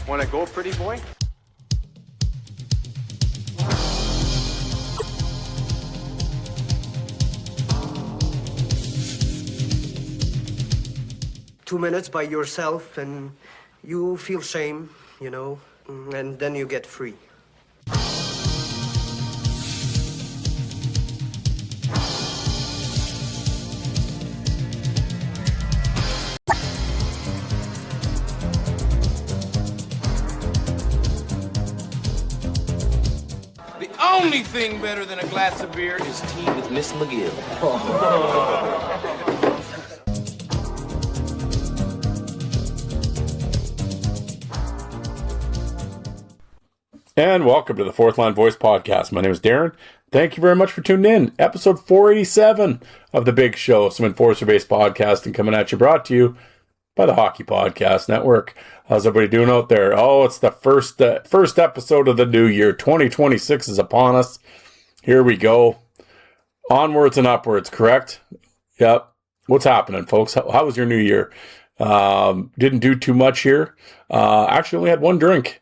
Wanna go, pretty boy? Two minutes by yourself and you feel shame, you know, and then you get free. The only thing better than a glass of beer is tea with Miss McGill. And welcome to the Fourth Line Voice Podcast. My name is Darren. Thank you very much for tuning in. Episode 487 of The Big Show, some enforcer-based podcasting coming at you, brought to you by the Hockey Podcast Network. How's everybody doing out there? Oh, it's the first episode of the new year. 2026 is upon us. Here we go. Onwards and upwards, correct? Yep. What's happening, folks? How was your new year? Didn't do too much here. Actually only had one drink.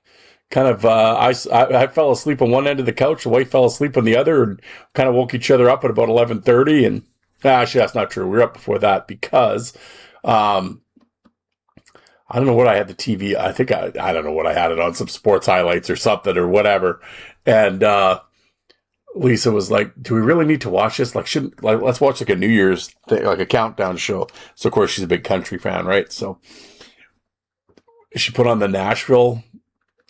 Kind of, I fell asleep on one end of the couch. The wife fell asleep on the other, and kind of woke each other up at about 11:30. And actually, that's not true. We were up before that because, I don't know what I had the TV. I think I don't know what I had it on, some sports highlights or something or whatever. And Lisa was like, "Do we really need to watch this? Let's watch like a New Year's thing, like a countdown show." So of course she's a big country fan, right? So she put on the Nashville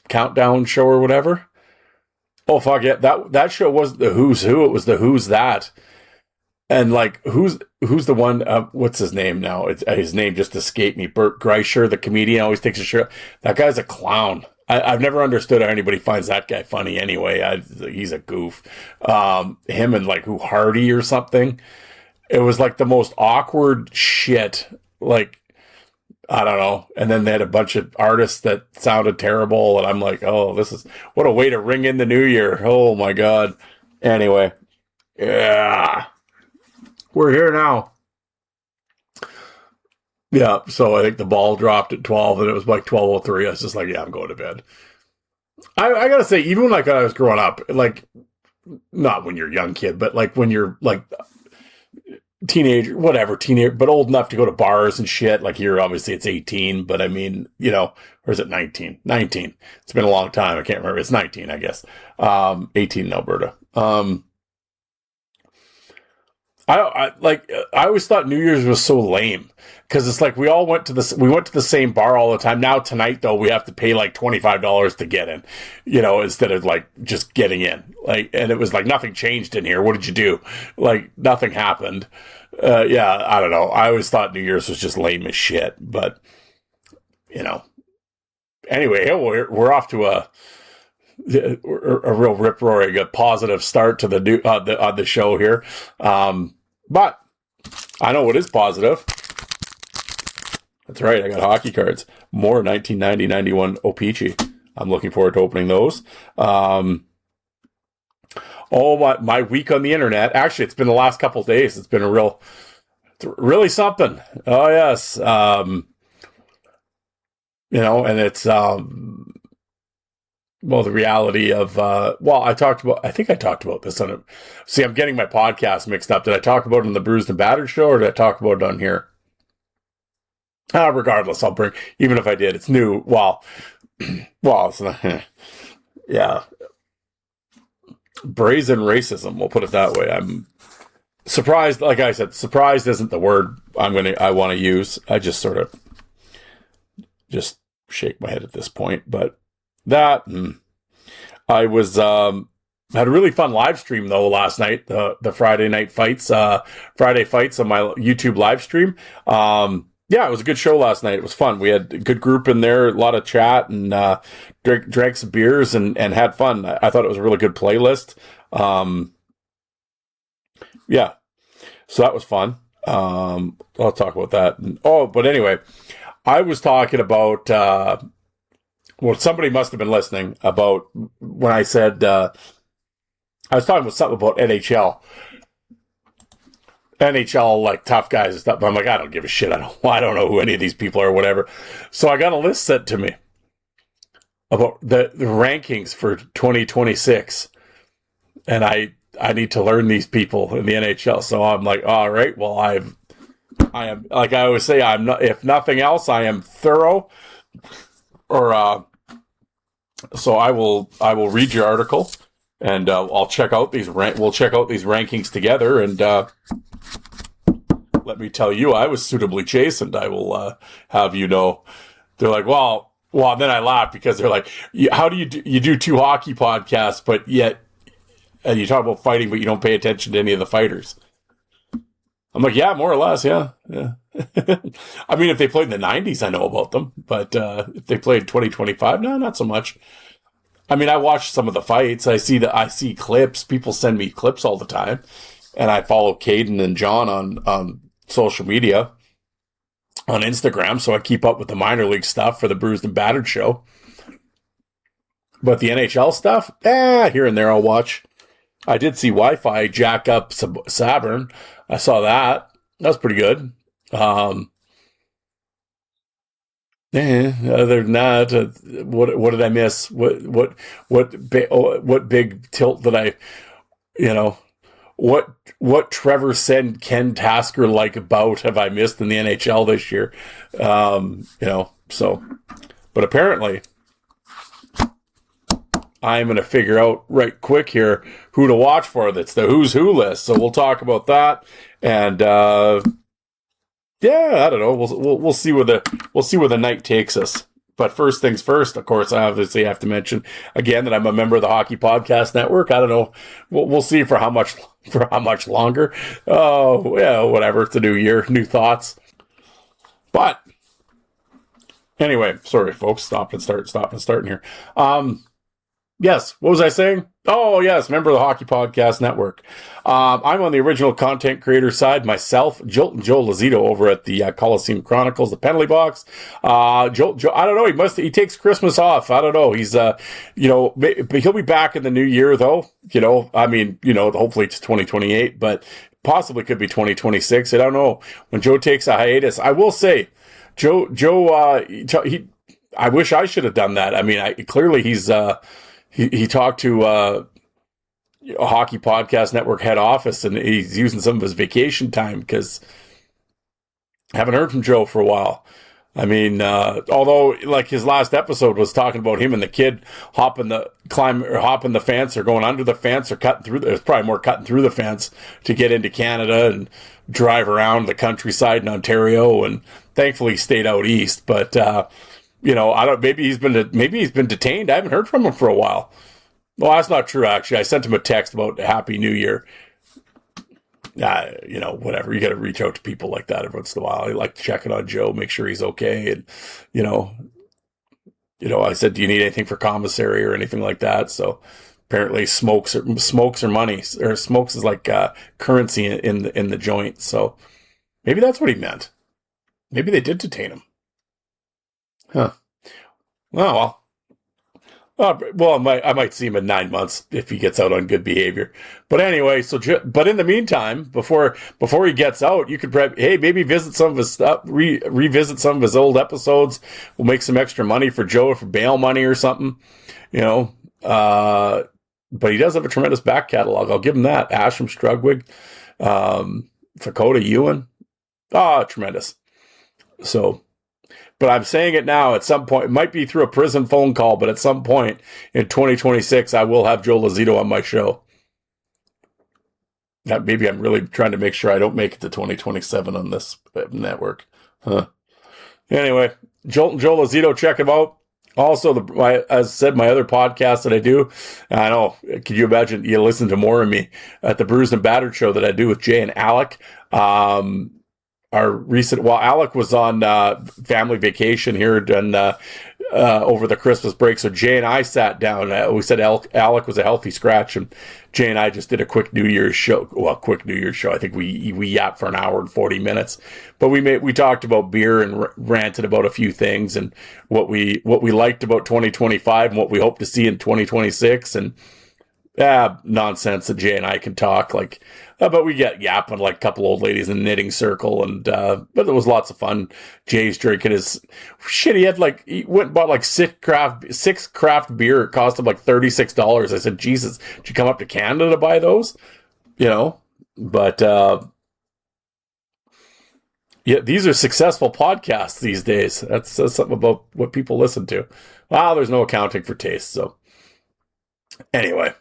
countdown show or whatever. Oh fuck yeah, that show wasn't the Who's Who, it was the Who's That. And like who's the one, what's his name now? His name just escaped me. Bert Kreischer, the comedian, always takes a shirt. That guy's a clown. I've never understood how anybody finds that guy funny anyway. He's a goof. Him and like Hardy or something. It was like the most awkward shit. Like, I don't know. And then they had a bunch of artists that sounded terrible. And I'm like, oh, what a way to ring in the new year. Oh my God. Anyway. Yeah. We're here now. Yeah. So I think the ball dropped at 12 and it was like 12:03. I was just like, yeah, I'm going to bed. I gotta say, even like when I was growing up, like, not when you're a young kid, but like when you're like, teenager, but old enough to go to bars and shit. Like here, obviously it's 18, but I mean, you know, or is it 19? 19. It's been a long time. I can't remember. It's 19, I guess. 18 in Alberta. I always thought New Year's was so lame because it's like we went to the same bar all the time. Now tonight though, we have to pay like $25 to get in, you know, instead of like just getting in. Like, and it was like nothing changed in here. What did you do? Like nothing happened. Yeah, I don't know. I always thought New Year's was just lame as shit, but you know. Anyway, we're off to a real rip-roaring, a positive start to the show here. But I know what is positive. That's right. I got hockey cards. More 1990-91 O-Pee-Chee. I'm looking forward to opening those. My week on the internet. Actually, it's been the last couple of days. It's been really something. Oh yes. You know, and it's, well, the reality of, I think I talked about this on it. See, I'm getting my podcast mixed up. Did I talk about it on the Bruised and Battered show or did I talk about it on here? Regardless, even if I did, it's new. Well, it's not, yeah. Brazen racism, we'll put it that way. I'm surprised, like I said, surprised isn't the word I want to use. I just sort of shake my head at this point, but that, I was, had a really fun live stream though last night, the Friday night fights, Friday fights on my YouTube live stream. Yeah, it was a good show last night. It was fun. We had a good group in there, a lot of chat, and drank some beers and had fun. I thought it was a really good playlist. Yeah, so that was fun. I'll talk about that. But anyway, I was talking about, somebody must have been listening about when I said, I was talking about something about NHL, like tough guys and stuff. But I'm like, I don't give a shit. I don't know who any of these people are or whatever. So I got a list sent to me. about the rankings for 2026, and I need to learn these people in the NHL. So I'm like, all right, well, I am, like I always say, I'm not, if nothing else, I am thorough, or so I will read your article, and I'll check out these we'll check out these rankings together, and let me tell you, I was suitably chastened. I will have you know. They're like, well, and then I laugh because they're like, how do you do 2 hockey podcasts, but yet, and you talk about fighting, but you don't pay attention to any of the fighters. I'm like, yeah, more or less, yeah. I mean, if they played in the 90s, I know about them, but if they played 2025, no, not so much. I mean, I watch some of the fights. I see clips. People send me clips all the time, and I follow Caden and John on social media, on Instagram, so I keep up with the minor league stuff for the Bruised and Battered show. But the NHL stuff, here and there I'll watch. I did see Wi-Fi jack up Sabern. I saw that. That was pretty good. Other than that, what did I miss? What big tilt did I, what Trevor said Ken Tasker like bout have I missed in the NHL this year? So, but apparently I'm going to figure out right quick here who to watch for. That's the who's who list. So we'll talk about that. And, I don't know. We'll see where the night takes us. But first things first, of course, I obviously have to mention again that I'm a member of the Hockey Podcast Network. I don't know. We'll see for how much longer. Oh, yeah, whatever. It's a new year, new thoughts. But anyway, sorry, folks. Stop and starting here. Yes, what was I saying? Oh, yes, member of the Hockey Podcast Network. I'm on the original content creator side myself, Joe Lazito over at the Coliseum Chronicles, the Penalty Box. Joe, I don't know, he takes Christmas off. I don't know. He's, he'll be back in the new year, though. Hopefully it's 2028, but possibly could be 2026. I don't know. When Joe takes a hiatus, I will say, Joe, I wish I should have done that. I mean, clearly he's, he talked to a Hockey Podcast Network head office, and he's using some of his vacation time because I haven't heard from Joe for a while. I mean, although like his last episode was talking about him and the kid hopping the fence or going under the fence or cutting through. There's probably more cutting through the fence to get into Canada and drive around the countryside in Ontario. And thankfully, he stayed out east. But I don't. Maybe he's been detained. I haven't heard from him for a while. Well, that's not true. Actually, I sent him a text about Happy New Year. Whatever. You got to reach out to people like that every once in a while. I like to check in on Joe, make sure he's okay, and I said, "Do you need anything for commissary or anything like that?" So apparently, smokes are money, or smokes is like currency in the joint. So maybe that's what he meant. Maybe they did detain him. Huh. Oh, well, I might see him in 9 months if he gets out on good behavior. But anyway, but in the meantime, before he gets out, you could maybe visit some of his stuff, revisit some of his old episodes. We'll make some extra money for Joe for bail money or something, But he does have a tremendous back catalog. I'll give him that. Asham Strugwig, Fakota Ewan, tremendous. So. But I'm saying it now, at some point, it might be through a prison phone call, but at some point in 2026, I will have Joe Lazito on my show. Now, maybe I'm really trying to make sure I don't make it to 2027 on this network. Huh. Anyway, Joe Lazito, check him out. Also, as I said, my other podcast that I do, I know, could you imagine, you listen to more of me at the Bruised and Battered show that I do with Jay and Alec. Alec was on family vacation here and over the Christmas break, so Jay and I sat down. We said Alec was a healthy scratch, and Jay and I just did a quick New Year's show. Well, quick New Year's show. I think we yapped for an hour and 40 minutes, but we talked about beer and ranted about a few things and what we liked about 2025 and what we hope to see in 2026, and nonsense that Jay and I can talk like, but we get yapping like a couple old ladies in a knitting circle, and but it was lots of fun. Jay's drinking his shit. He went and bought like six craft beer. It cost him like $36. I said, Jesus, did you come up to Canada to buy those? But yeah, these are successful podcasts these days. That says something about what people listen to. Well, there's no accounting for taste, so anyway.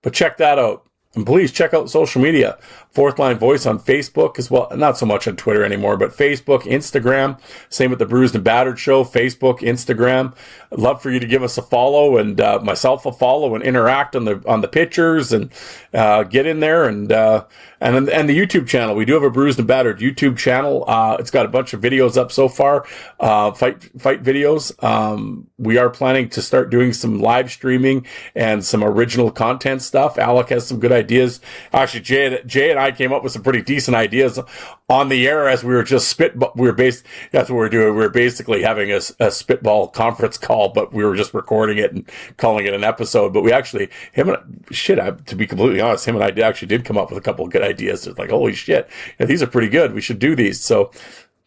But check that out. And please check out social media. Fourth Line Voice on Facebook as well. Not so much on Twitter anymore, but Facebook, Instagram. Same with the Bruised and Battered Show. Facebook, Instagram. I'd love for you to give us a follow and myself a follow and interact on the pictures and get in there and the YouTube channel. We do have a Bruised and Battered YouTube channel. It's got a bunch of videos up so far. Fight videos. We are planning to start doing some live streaming and some original content stuff. Alec has some good ideas. Actually, Jay and I came up with some pretty decent ideas on the air as we were just that's what we're doing. We were basically having a spitball conference call, but we were just recording it and calling it an episode. But we actually, to be completely honest, him and I actually did come up with a couple of good ideas. It's like, holy shit, these are pretty good. We should do these. So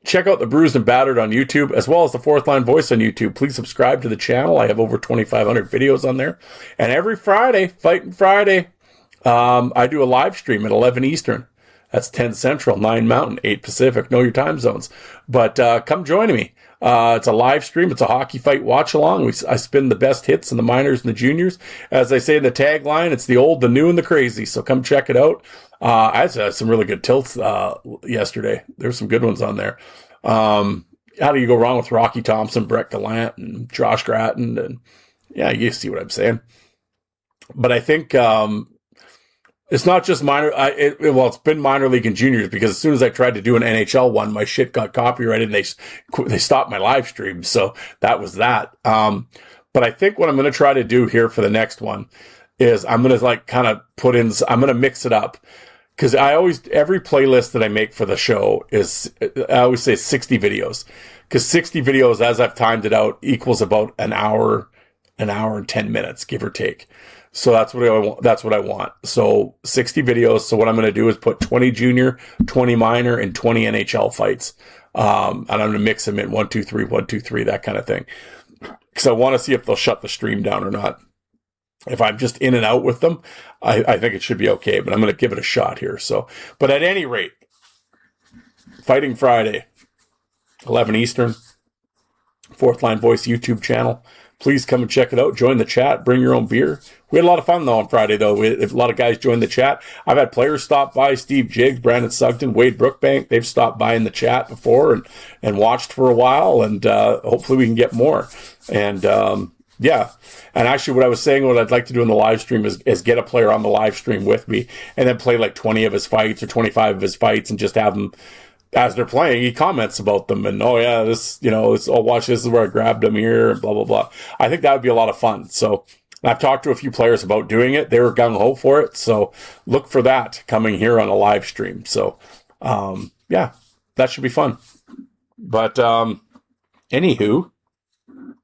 check out the Bruised and Battered on YouTube, as well as the Fourth Line Voice on YouTube. Please subscribe to the channel. I have over 2,500 videos on there. And every Friday, Fighting Friday, I do a live stream at 11 Eastern. That's 10 Central, 9 Mountain, 8 Pacific. Know your time zones. But come join me. It's a live stream. It's a hockey fight watch along. I spin the best hits in the minors and the juniors. As I say in the tagline, it's the old, the new, and the crazy. So come check it out. I had some really good tilts yesterday. There's some good ones on there. How do you go wrong with Rocky Thompson, Brett Gallant, and Josh Gratton? And yeah, you see what I'm saying. But I think it's not just minor. It's been minor league and juniors, because as soon as I tried to do an NHL one, my shit got copyrighted and they stopped my live stream. So that was that. But I think what I'm going to try to do here for the next one is I'm going to I'm going to mix it up. Because every playlist that I make for the show I always say 60 videos. Because 60 videos, as I've timed it out, equals about an hour and 10 minutes, give or take. So that's what I want. So 60 videos. So what I'm going to do is put 20 junior, 20 minor, and 20 NHL fights. And I'm going to mix them in 1, 2, 3, 1, 2, 3, that kind of thing. Because I want to see if they'll shut the stream down or not. If I'm just in and out with them, I think it should be okay, but I'm going to give it a shot here. So, but at any rate, Fighting Friday, 11 Eastern, Fourth Line Voice YouTube channel. Please come and check it out. Join the chat. Bring your own beer. We had a lot of fun, though, on Friday, though. A lot of guys joined the chat. I've had players stop by. Steve Jiggs, Brandon Sugden, Wade Brookbank. They've stopped by in the chat before and watched for a while, and hopefully we can get more. And, yeah. And actually what I was saying, what I'd like to do in the live stream is get a player on the live stream with me and then play like 20 of his fights or 25 of his fights and just have them, as they're playing, he comments about them and, oh yeah, watch, this is where I grabbed him here and blah, blah, blah. I think that would be a lot of fun. So I've talked to a few players about doing it. They were gung-ho for it. So look for that coming here on a live stream. So, yeah, that should be fun. But, anywho,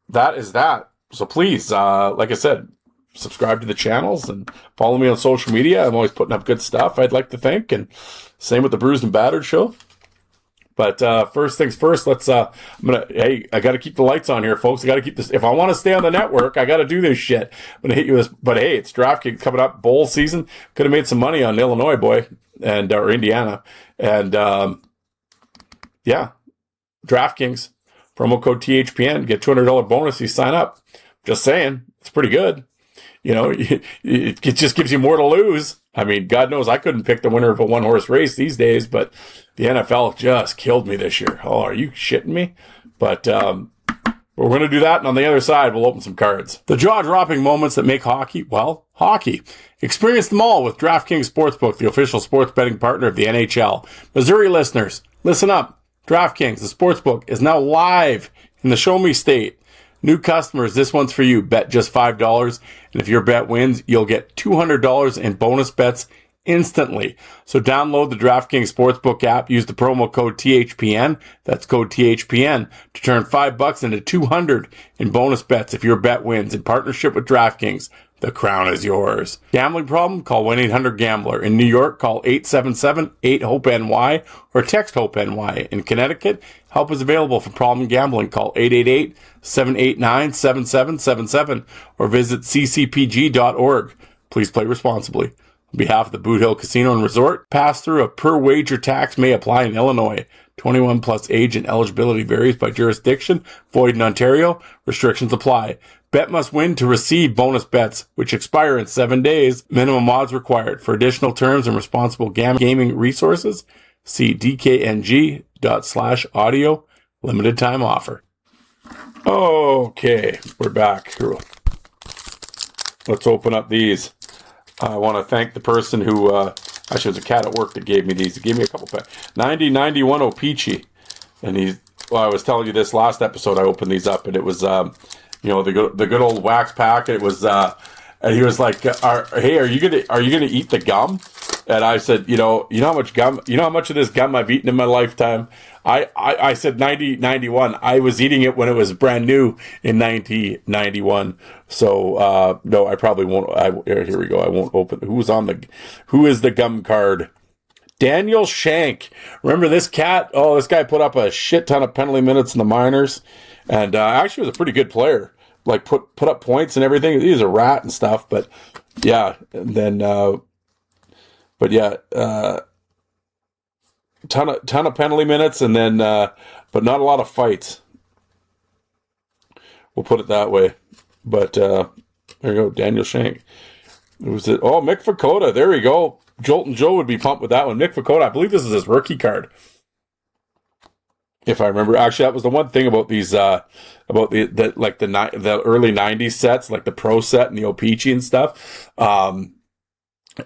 that is that. So please, like I said, subscribe to the channels and follow me on social media. I'm always putting up good stuff, I'd like to think. And same with the Bruised and Battered show. But first things first, I got to keep the lights on here, folks. I got to keep this. If I want to stay on the network, I got to do this shit. I'm going to hit you with this. But hey, it's DraftKings coming up, bowl season. Could have made some money on Illinois, boy, or Indiana. And yeah, DraftKings, promo code THPN, get $200 bonus if you sign up. Just saying, it's pretty good. You know, it just gives you more to lose. I mean, God knows I couldn't pick the winner of a one-horse race these days, but the NFL just killed me this year. Oh, are you shitting me? But we're going to do that, and on the other side, we'll open some cards. The jaw-dropping moments that make hockey, well, hockey. Experience them all with DraftKings Sportsbook, the official sports betting partner of the NHL. Missouri listeners, listen up. DraftKings, the sportsbook, is now live in the Show Me State. New customers, this one's for you. Bet just $5, and if your bet wins, you'll get $200 in bonus bets instantly. So download the DraftKings Sportsbook app, use the promo code THPN, that's code THPN, to turn $5 into $200 in bonus bets if your bet wins in partnership with DraftKings. The crown is yours. Gambling problem? Call 1-800-GAMBLER. In New York, call 877-8-HOPE-NY or text HOPE-NY. In Connecticut, help is available for problem gambling. Call 888-789-7777 or visit ccpg.org. Please play responsibly. On behalf of the Boot Hill Casino and Resort, pass-through of per-wager tax may apply in Illinois. 21 plus age and eligibility varies by jurisdiction. Void in Ontario. Restrictions apply. Bet must win to receive bonus bets, which expire in 7 days. Minimum odds required. For additional terms and responsible gaming resources, see dkng./audio. Limited time offer. Okay, we're back. Let's open up these. I want to thank the person who, actually it was a cat at work that gave me these. He gave me a couple packs. 9091 O-Pee-Chee. And I was telling you this last episode, I opened these up and it was, the good old wax pack. It was, and he was like, "Hey, are you gonna eat the gum?" And I said, you know how much of this gum I've eaten in my lifetime. I said 91. I was eating it when it was brand new in 1991. So no, I probably won't. Here we go. I won't open. Who is the gum card? Daniel Shank. Remember this cat? Oh, this guy put up a shit ton of penalty minutes in the minors. And actually was a pretty good player. Like put up points and everything. He's a rat and stuff, but yeah. And then, ton of penalty minutes, and then, but not a lot of fights. We'll put it that way. But there you go, Daniel Shank. Was it? Oh, Mick Fakota. There we go. Jolton Joe would be pumped with that one. Mick Fakota. I believe this is his rookie card. If I remember, actually, that was the one thing about these, about the early '90s sets, like the Pro set and the O-Pee-Chee and stuff.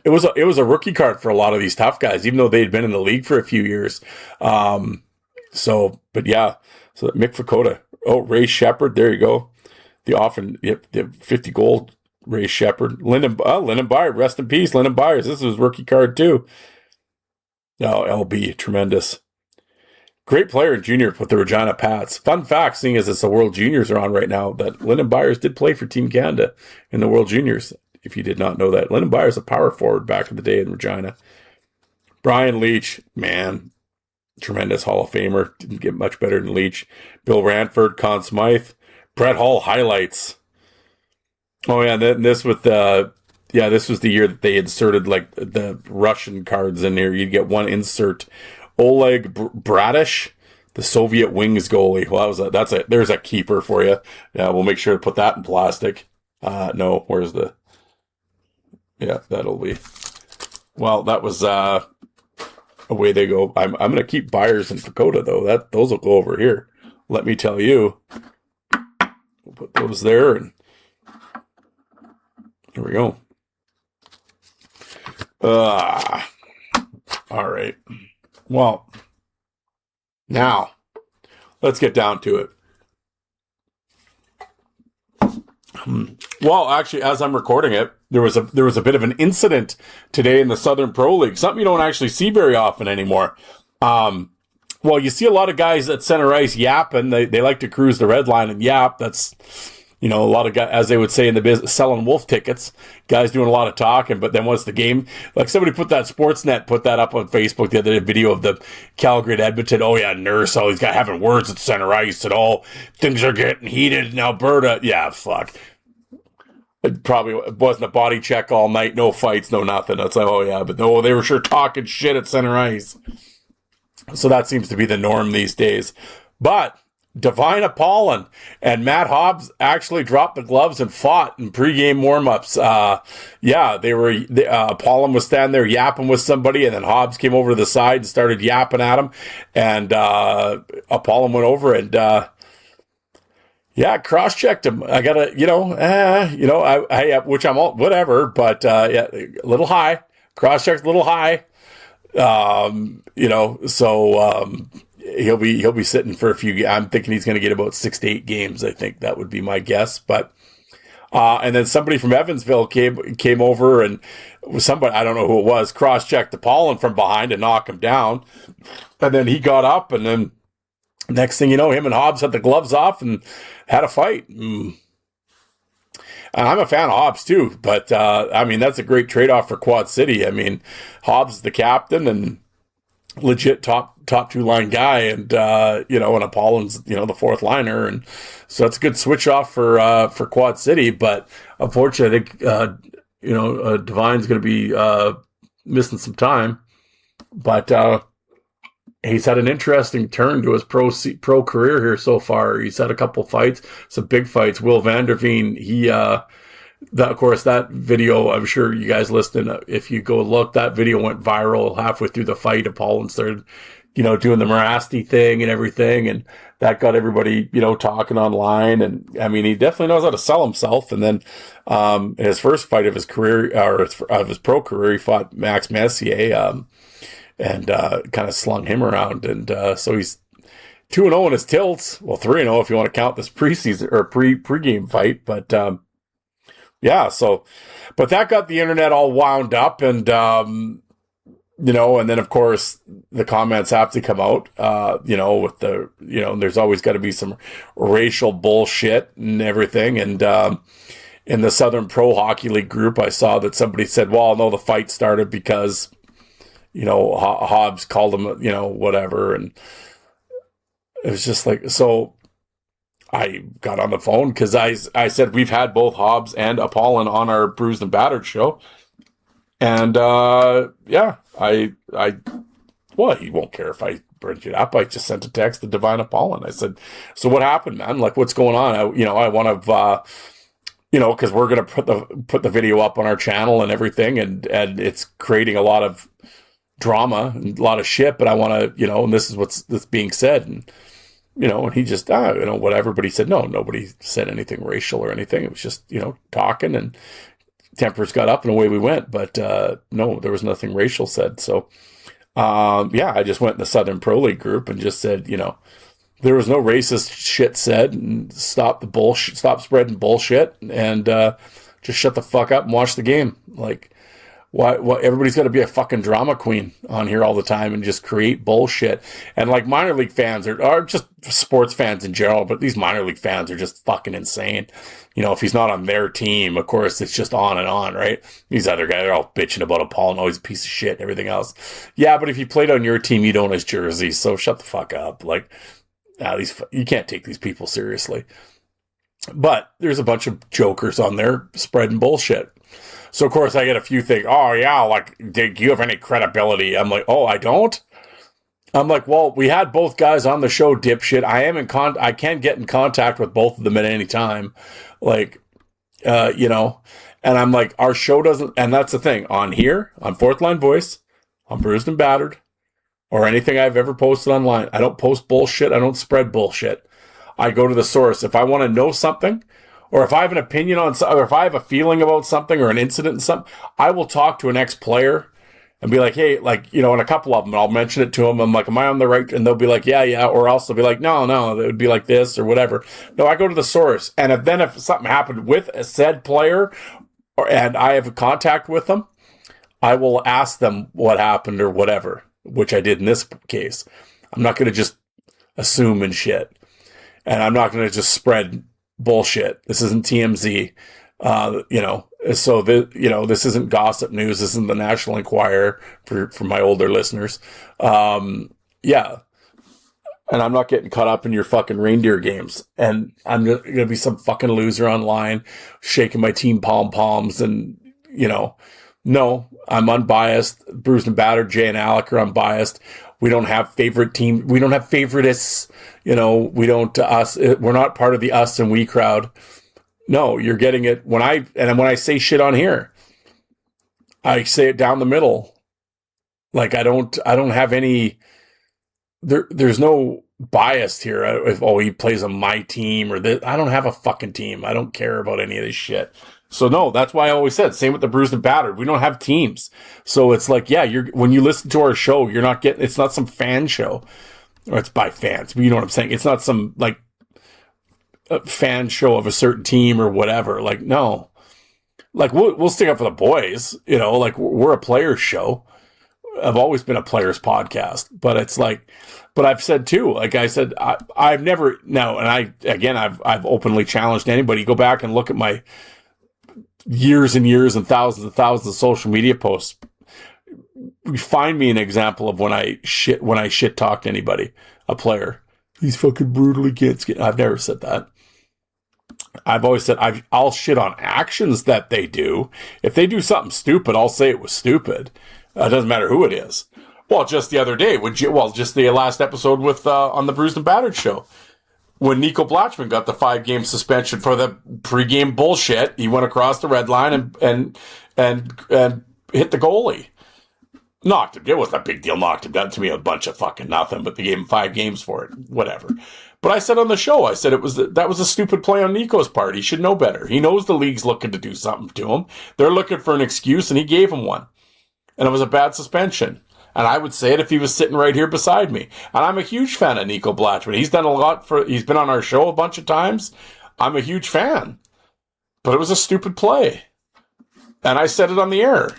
It was a rookie card for a lot of these tough guys, even though they'd been in the league for a few years. So Mick Fakota. Oh, Ray Shepard. There you go. The 50 gold Ray Shepard. Lyndon Byers. Rest in peace, Lyndon Byers. This was his rookie card too. Oh, LB, tremendous. Great player in junior with the Regina Pats. Fun fact, seeing as it's the World Juniors are on right now, that Lyndon Byers did play for Team Canada in the World Juniors. If you did not know that. Lyndon Byers, a power forward back in the day in Regina. Brian Leach, man, tremendous Hall of Famer. Didn't get much better than Leach. Bill Ranford, Conn Smythe. Brett Hull highlights. Oh, yeah, and then this with this was the year that they inserted like the Russian cards in there. You'd get one insert. Oleg Bradish, the Soviet Wings goalie. Well, there's a keeper for you. Yeah, we'll make sure to put that in plastic. No, where's the... Yeah, that'll be... Well, that was away they go. I'm going to keep Byers and Fakota, though. Those will go over here. Let me tell you. We'll put those there, and here we go. All right. Well, now, let's get down to it. Well, actually, as I'm recording it, there was a bit of an incident today in the Southern Pro League. Something you don't actually see very often anymore. Well, you see a lot of guys at center ice yapping. They like to cruise the red line and yap. That's, a lot of guys, as they would say in the business, selling wolf tickets. Guys doing a lot of talking, but then once the game, like somebody put that up on Facebook the other day, video of the Calgary and Edmonton. Oh yeah, Nurse, all these guys having words at center ice and all. Things are getting heated in Alberta. Yeah, fuck. It probably wasn't a body check all night. No fights, no nothing. It's like, oh yeah, but no, they were sure talking shit at center ice. So that seems to be the norm these days. But Divine Apollon and Matt Hobbs actually dropped the gloves and fought in pregame warmups. Apollon was standing there yapping with somebody, and then Hobbs came over to the side and started yapping at him. And Apollon went over and cross-checked him. I gotta, which I'm all whatever, but a little high. Cross-checked a little high. He'll be sitting for a few. I'm thinking he's going to get about 6 to 8 games. I think that would be my guess. But And then somebody from Evansville came over, and somebody, I don't know who it was, cross-checked Apollon from behind and knocked him down. And then he got up, and then next thing you know, him and Hobbs had the gloves off and had a fight. I'm a fan of Hobbs too, but I mean, that's a great trade-off for Quad City. I mean, Hobbs is the captain and legit top two line guy, and and Apollon's the fourth liner, and so that's a good switch off for Quad City. But unfortunately, I think Divine's going to be missing some time, but he's had an interesting turn to his pro career here so far. He's had a couple fights, some big fights. Will Vanderveen, of course, that video, I'm sure you guys listening, if you go look, that video went viral halfway through the fight. Apollon started, doing the Morasti thing and everything, and that got everybody, talking online. And I mean, he definitely knows how to sell himself. And then in his first fight of his career, or of his pro career, he fought Max Messier, and kind of slung him around. And so he's 2-0 in his tilts. Well, 3-0 if you want to count this preseason or pregame fight. But but that got the internet all wound up, and and then of course the comments have to come out, with the, there's always got to be some racial bullshit and everything. And in the Southern Pro Hockey League group, I saw that somebody said, well, no, the fight started because, Hobbs called him, whatever. And it was just like, so I got on the phone because I said we've had both Hobbs and Apollon on our Bruised and Battered show. And, well, he won't care if I bring it up. I just sent a text to Divine Apollon. I said, so what happened, man? Like, what's going on? I want to, because we're going to put the video up on our channel and everything. And it's creating a lot of drama and a lot of shit, but I want to, and this is that's being said. And, and he just, whatever. But he said, no, nobody said anything racial or anything. It was just, talking, and tempers got up and away we went. But no, there was nothing racial said. So, I just went in the Southern Pro League group and just said, there was no racist shit said, and stop the bullshit, stop spreading bullshit, and just shut the fuck up and watch the game. Like, why everybody's got to be a fucking drama queen on here all the time and just create bullshit. And like minor league fans are just sports fans in general, but these minor league fans are just fucking insane. If he's not on their team, of course, it's just on and on, right? These other guys are all bitching about Apollon, oh, he's a piece of shit and everything else. Yeah, but if he played on your team, you'd own his jersey, so shut the fuck up. Like, you can't take these people seriously. But there's a bunch of jokers on there spreading bullshit. So, of course, I get a few things. Oh, yeah, like, do you have any credibility? I'm like, oh, I don't? I'm like, well, we had both guys on the show, dipshit. I can get in contact with both of them at any time. Like, and I'm like, our show doesn't, and that's the thing. On here, on Fourth Line Voice, on Bruised and Battered, or anything I've ever posted online, I don't post bullshit. I don't spread bullshit. I go to the source. If I want to know something, or if I have an opinion on something, or if I have a feeling about something or an incident in something, I will talk to an ex-player and be like, hey, like, and a couple of them, I'll mention it to them. I'm like, am I on the right? And they'll be like, yeah. Or else they'll be like, no, it would be like this or whatever. No, I go to the source. And if something happened with a said player and I have contact with them, I will ask them what happened or whatever, which I did in this case. I'm not going to just assume and shit. And I'm not going to just spread bullshit. This isn't TMZ, so this isn't gossip news. This isn't the National Enquirer for my older listeners. And I'm not getting caught up in your fucking reindeer games. And I'm going to be some fucking loser online shaking my team pom-poms and, no, I'm unbiased. Bruised and Battered, Jay and Alec are unbiased. We don't have favorite team. We don't have favorites. We don't, we're not part of the us and we crowd. No, you're getting it when I say shit on here, I say it down the middle. Like, I don't have any, there's no bias here. If, he plays on my team or this, I don't have a fucking team. I don't care about any of this shit. So no, that's why I always said, same with the Bruised and Battered. We don't have teams. So it's like, yeah, when you listen to our show, you're not getting, it's not some fan show, or it's by fans, but you know what I'm saying? It's not some like, a fan show of a certain team or whatever. Like, no. Like, we'll stick up for the boys, you know, like, we're a players show. I've always been a players podcast, but it's like, but I've said too, like I said, I've never, no, and I've openly challenged anybody, go back and look at my years and years and thousands of social media posts. Find me an example of when I shit talked anybody, a player. These fucking brutally kids. I've never said that. I've always said I'll shit on actions that they do. If they do something stupid, I'll say it was stupid. It doesn't matter who it is. Well, just the other day, just the last episode with on the Bruised and Battered show, when Nico Blatchman got the 5-game suspension for the pregame bullshit, he went across the red line and hit the goalie. Knocked him. It wasn't a big deal. Knocked him down. To me, a bunch of fucking nothing. But they gave him 5 games for it. Whatever. But I said on the show, I said that was a stupid play on Nico's part. He should know better. He knows the league's looking to do something to him. They're looking for an excuse, and he gave him one. And it was a bad suspension. And I would say it if he was sitting right here beside me. And I'm a huge fan of Nico Blatchman. He's done a lot he's been on our show a bunch of times. I'm a huge fan. But it was a stupid play. And I said it on the air.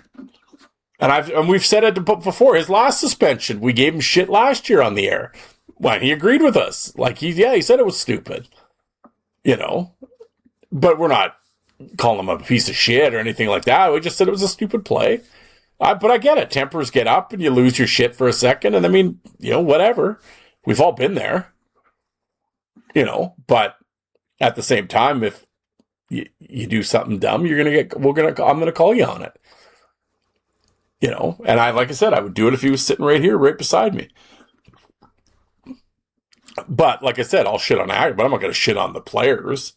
And we've said it before. His last suspension, we gave him shit last year on the air. Well, he agreed with us. Like, he said it was stupid. You know? But we're not calling him a piece of shit or anything like that. We just said it was a stupid play. But I get it. Tempers get up and you lose your shit for a second. And I mean, you know, whatever. We've all been there. You know? But at the same time, if you do something dumb, I'm going to call you on it. You know, and like I said, I would do it if he was sitting right here, right beside me. But like I said, I'll shit on Aggie, but I'm not going to shit on the players.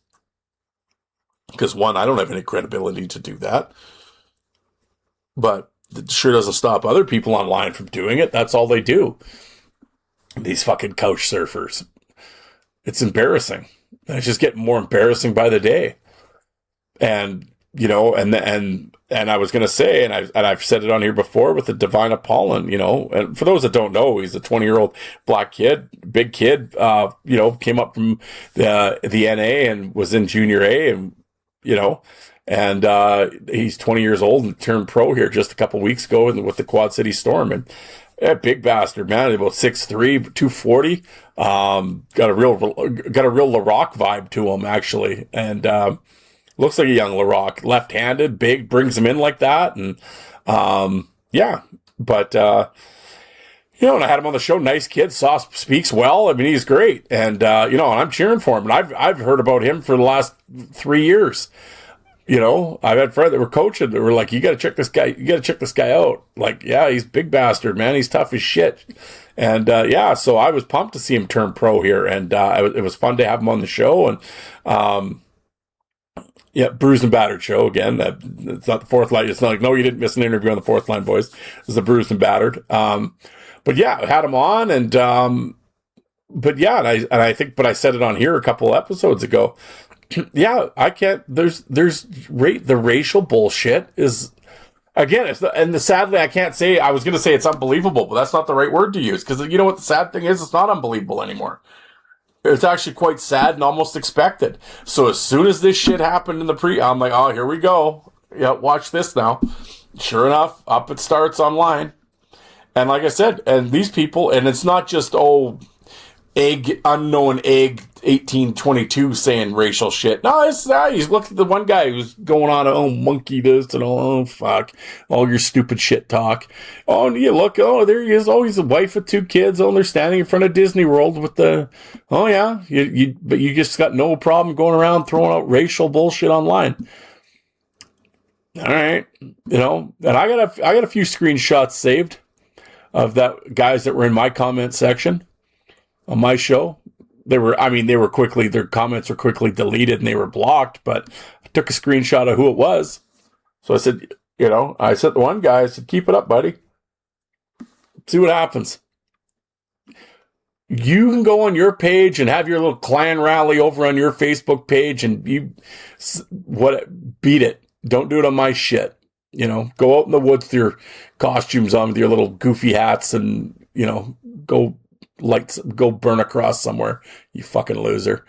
Because one, I don't have any credibility to do that. But it sure doesn't stop other people online from doing it. That's all they do. These fucking couch surfers. It's embarrassing. And it's just getting more embarrassing by the day. And, you know, and I was going to say, and I've said it on here before with the Divine Apollon, you know, and for those that don't know, he's a 20-year-old black kid, big kid, you know, came up from the NA and was in Junior A, and, you know, and he's 20 years old and turned pro here just a couple weeks ago with the Quad City Storm. And big bastard, man, about 6'3", 240, got a real LaRock vibe to him, actually. And, looks like a young LaRock, left-handed, big, brings him in like that. And, yeah, but, you know, and I had him on the show, nice kid, speaks well. I mean, he's great. And, you know, and I'm cheering for him. And I've heard about him for the last 3 years. You know, I've had friends that were coaching that were like, you got to check this guy out. Like, yeah, he's a big bastard, man. He's tough as shit. And, yeah, so I was pumped to see him turn pro here. And, it was fun to have him on the show. And, yeah, Bruised and Battered show again. It's not the Fourth Line. It's not like, no, you didn't miss an interview on the Fourth Line, boys. It's the Bruised and Battered. But yeah, I had him on, and but yeah, and I think, but I said it on here a couple episodes ago. Yeah, I can't. There's the racial bullshit is again. Sadly, I can't say. I was going to say it's unbelievable, but that's not the right word to use, because you know what the sad thing is? It's not unbelievable anymore. It's actually quite sad and almost expected. So as soon as this shit happened in I'm like, oh, here we go. Yeah, watch this now. Sure enough, up it starts online. And like I said, and these people, and it's not just, unknown egg 1822 saying racial shit. No, it's not. You look at the one guy who's going on, monkey this and fuck, all your stupid shit talk. Oh, and you look, there he is. Oh, he's a wife with 2 kids. Oh, and they're standing in front of Disney World with but you just got no problem going around throwing out racial bullshit online. All right, you know, and I got a few screenshots saved of that guys that were in my comment section on my show. Their comments were quickly deleted and they were blocked, but I took a screenshot of who it was. So I said, you know, I said to one guy, I said, keep it up, buddy. See what happens. You can go on your page and have your little clan rally over on your Facebook page and beat it. Don't do it on my shit. You know, go out in the woods with your costumes on with your little goofy hats and, you know, go burn a cross somewhere, you fucking loser.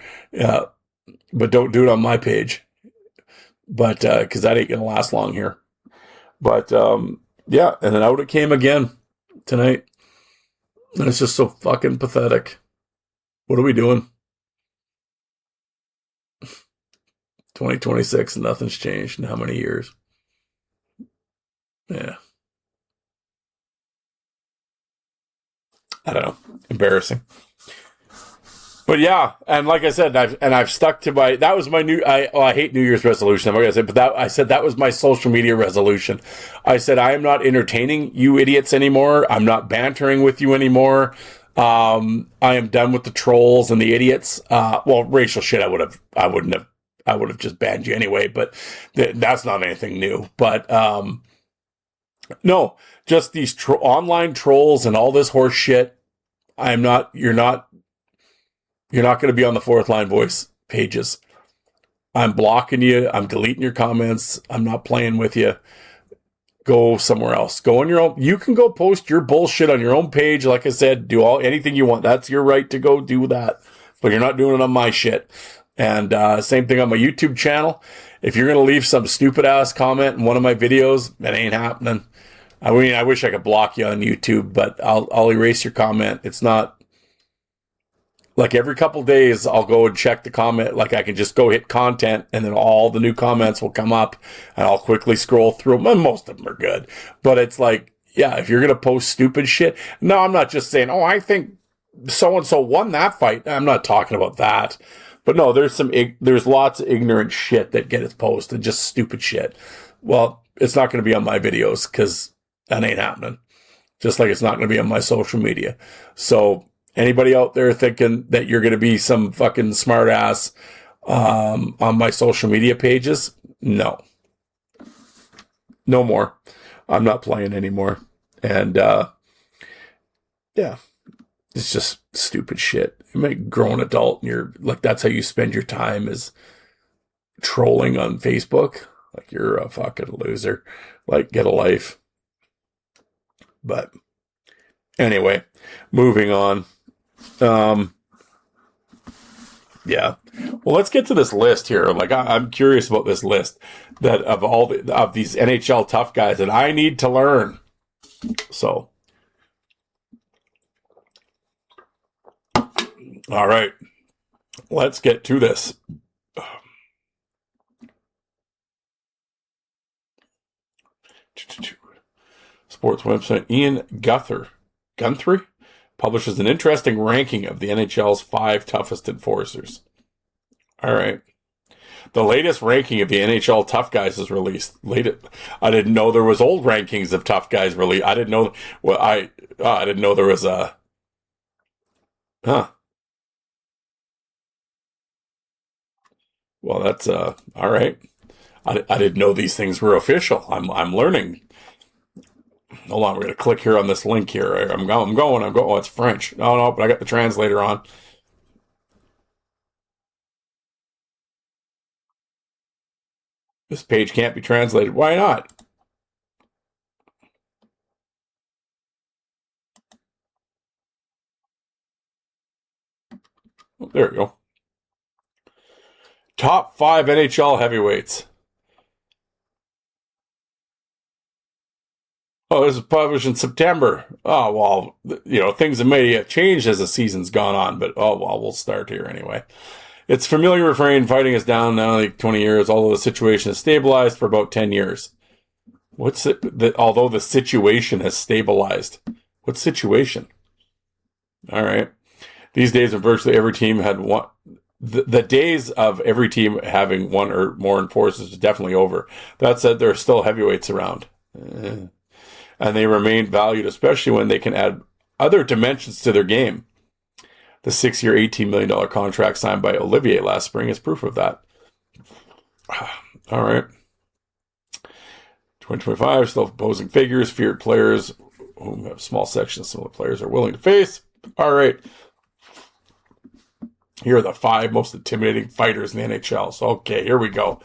but don't do it on my page. But because that ain't gonna last long here. But yeah, and then out it came again tonight. And it's just so fucking pathetic. What are we doing? 2026 and nothing's changed in how many years? Yeah. I don't know. Embarrassing. But yeah, and like I said, I've stuck to that was my I hate New Year's resolution. I'm not gonna say, but I said that was my social media resolution. I said I am not entertaining you idiots anymore. I'm not bantering with you anymore. I am done with the trolls and the idiots. Well, racial shit, I would have just banned you anyway. But that's not anything new. But no, just these online trolls and all this horse shit. You're not going to be on the Fourth Line Voice pages. I'm blocking you. I'm deleting your comments. I'm not playing with you. Go somewhere else. Go on your own. You can go post your bullshit on your own page. Like I said, do anything you want. That's your right to go do that. But you're not doing it on my shit. And same thing on my YouTube channel. If you're going to leave some stupid ass comment in one of my videos, that ain't happening. I mean, I wish I could block you on YouTube, but I'll erase your comment. It's not. Like every couple days, I'll go and check the comment. Like I can just go hit content and then all the new comments will come up and I'll quickly scroll through them. And most of them are good. But it's like, yeah, if you're going to post stupid shit. No, I'm not just saying, oh, I think so-and-so won that fight. I'm not talking about that. But no, there's lots of ignorant shit that gets posted, just stupid shit. Well, it's not going to be on my videos because that ain't happening. Just like it's not going to be on my social media. So, anybody out there thinking that you're going to be some fucking smart ass on my social media pages? No. No more. I'm not playing anymore. And yeah, it's just stupid shit. You're a grown adult and you're like, that's how you spend your time is trolling on Facebook. Like you're a fucking loser. Like get a life. But anyway, moving on. Yeah. Well, let's get to this list here. Like, I'm curious about this list that of all of these NHL tough guys that I need to learn. So, all right, let's get to this. Sports website Ian Guthrie publishes an interesting ranking of the NHL's 5 toughest enforcers. All right. The latest ranking of the NHL tough guys is released. I didn't know there was old rankings of tough guys released. I didn't know. Well, I didn't know there was a. Huh. Well, that's all right. I didn't know these things were official. I'm learning. Hold on, we're going to click here on this link here. I'm going. Oh, it's French. No, but I got the translator on. This page can't be translated. Why not? Oh, there we go. Top 5 NHL heavyweights. Oh, this was published in September. Oh, well, things may have changed as the season's gone on, but we'll start here anyway. It's familiar refrain, fighting is down now like 20 years, although the situation has stabilized for about 10 years. Although the situation has stabilized. What situation? All right. These days of virtually every team had one. The days of every team having one or more enforcers is definitely over. That said, there are still heavyweights around. And they remain valued, especially when they can add other dimensions to their game. The 6-year, $18 million contract signed by Olivier last spring is proof of that. All right. 2025, still opposing figures, feared players whom have small sections some of the players are willing to face. All right. Here are the 5 most intimidating fighters in the NHL. So, okay, here we go.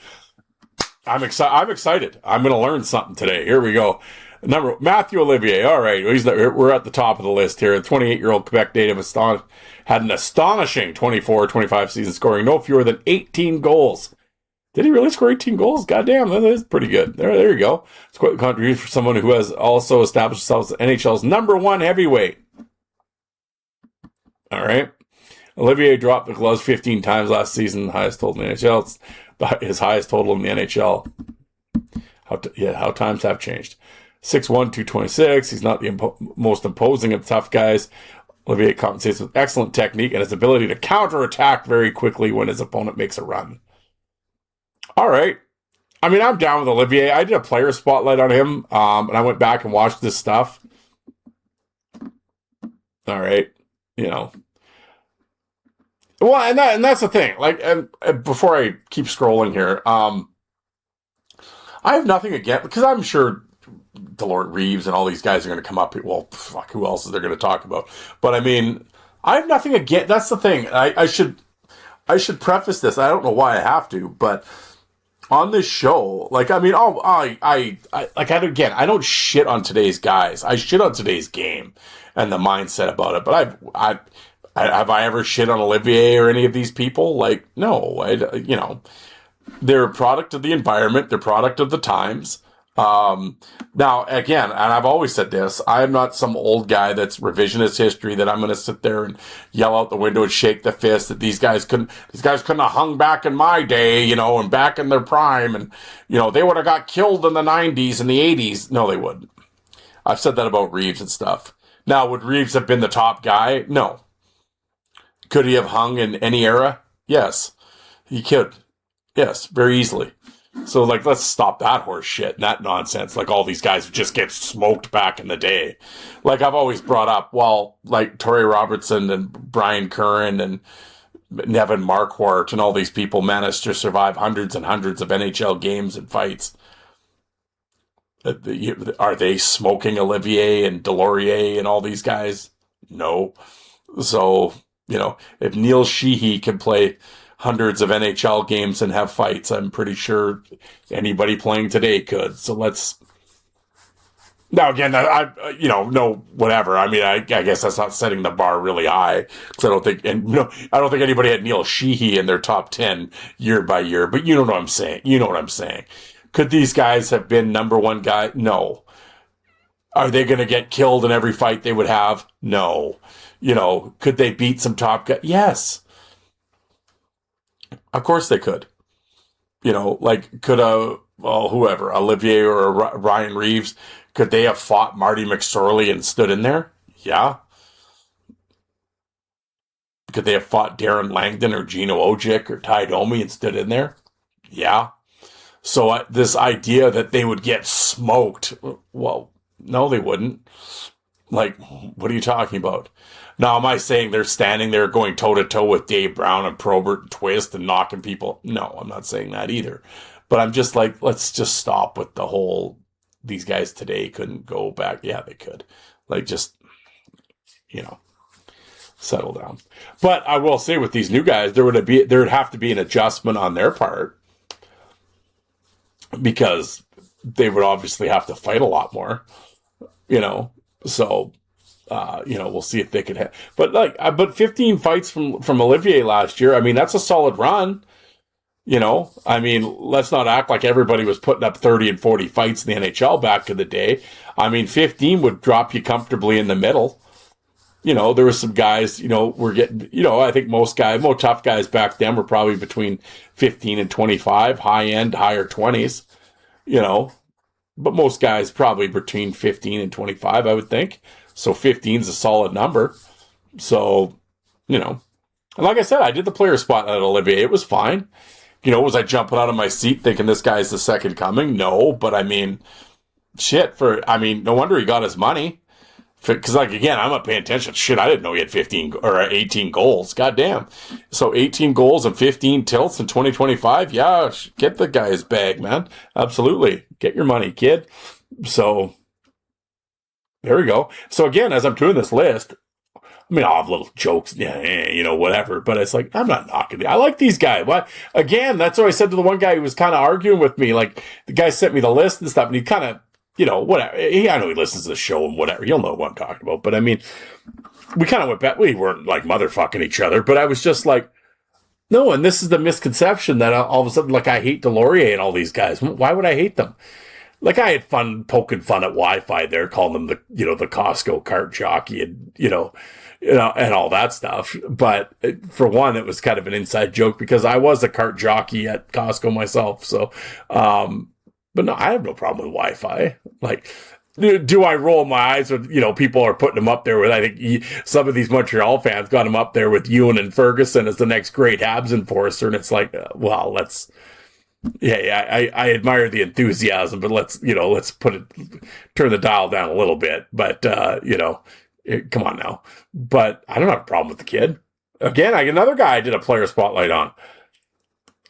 I'm excited. I'm going to learn something today. Here we go. Matthew Olivier. All right, we're at the top of the list here. A 28-year-old Quebec native had an astonishing 24-25 season, scoring no fewer than 18 goals. Did he really score 18 goals? Goddamn, that is pretty good. There you go. It's quite a contribution for someone who has also established himself as NHL's number one heavyweight. All right. Olivier dropped the gloves 15 times last season, the highest total in the NHL. It's his highest total in the NHL. How times have changed. 6'1", 226. He's not the most imposing of tough guys. Olivier compensates with excellent technique and his ability to counterattack very quickly when his opponent makes a run. All right. I mean, I'm down with Olivier. I did a player spotlight on him, and I went back and watched this stuff. All right. You know. Well, and that's the thing. Like, and before I keep scrolling here, I have nothing against, because I'm sure Delort Reeves and all these guys are going to come up. Well, fuck, who else is they going to talk about? But I mean, I have nothing against. That's the thing. I should preface this. I don't know why I have to, but on this show, like, I mean, I don't shit on today's guys. I shit on today's game and the mindset about it. But have I ever shit on Olivier or any of these people? Like, no. They're a product of the environment. They're a product of the times. Now, again, and I've always said this, I am not some old guy that's revisionist history that I'm going to sit there and yell out the window and shake the fist that these guys couldn't have hung back in my day, and back in their prime. And, they would have got killed in the 90s and the 80s. No, they wouldn't. I've said that about Reeves and stuff. Now, would Reeves have been the top guy? No. Could he have hung in any era? Yes, he could. Yes, very easily. So, like, let's stop that horse shit and that nonsense. Like, all these guys just get smoked back in the day. Like, I've always brought up, well, like, Torrey Robertson and Brian Curran and Nevin Marquardt and all these people managed to survive hundreds and hundreds of NHL games and fights. Are they smoking Olivier and Delorier and all these guys? No. So, if Neil Sheehy can play hundreds of NHL games and have fights, I'm pretty sure anybody playing today could. So now again, whatever. I mean, I guess that's not setting the bar really high, because I don't think anybody had Neil Sheehy in their top 10 year by year, but you know what I'm saying. Could these guys have been number one guy? No. Are they going to get killed in every fight they would have? No. Could they beat some top guys? Yes. Of course they could. Could whoever, Olivier or Ryan Reeves, could they have fought Marty McSorley and stood in there? Yeah. Could they have fought Darren Langdon or Gino Ojic or Ty Domi and stood in there? Yeah. So this idea that they would get smoked, well, no, they wouldn't. Like, what are you talking about? Now, am I saying they're standing there going toe-to-toe with Dave Brown and Probert and Twist and knocking people? No, I'm not saying that either. But I'm just like, let's just stop with the whole, these guys today couldn't go back. Yeah, they could. Like, just, settle down. But I will say with these new guys, there would have to be an adjustment on their part, because they would obviously have to fight a lot more, so... we'll see if they could have, but 15 fights from Olivier last year. I mean, that's a solid run. I mean, let's not act like everybody was putting up 30 and 40 fights in the NHL back in the day. I mean, 15 would drop you comfortably in the middle. There were some guys, were getting, I think most tough guys back then were probably between 15 and 25, high end, higher 20s, but most guys probably between 15 and 25, I would think. So 15 is a solid number. So, and like I said, I did the player spot at Olivier. It was fine. Was I jumping out of my seat thinking this guy's the second coming? No, but I mean, no wonder he got his money. Because, again, I'm not paying attention. Shit, I didn't know he had 15 or 18 goals. Goddamn. So 18 goals and 15 tilts in 2025. Yeah, get the guy his bag, man. Absolutely. Get your money, kid. So... there we go. So again, as I'm doing this list, I mean, I'll have little jokes, whatever. But it's like, I'm not knocking it. I like these guys. What? Again, that's what I said to the one guy who was kind of arguing with me. Like, the guy sent me the list and stuff, and he kind of whatever. I know he listens to the show and whatever. You'll know what I'm talking about. But I mean, we kind of went back. We weren't like motherfucking each other, but I was just like, no. And this is the misconception that all of a sudden, like, I hate Delorier and all these guys. Why would I hate them? Like, I had fun poking fun at Wi-Fi there, calling them the Costco cart jockey and, and all that stuff. But for one, it was kind of an inside joke because I was a cart jockey at Costco myself. So, but no, I have no problem with Wi-Fi. Like, do I roll my eyes with, people are putting him up there with, I think some of these Montreal fans got him up there with Ewan and Ferguson as the next great Habs enforcer. And it's like, well, let's, I admire the enthusiasm, but let's turn the dial down a little bit. But, come on now. But I don't have a problem with the kid. Again, another guy I did a player spotlight on.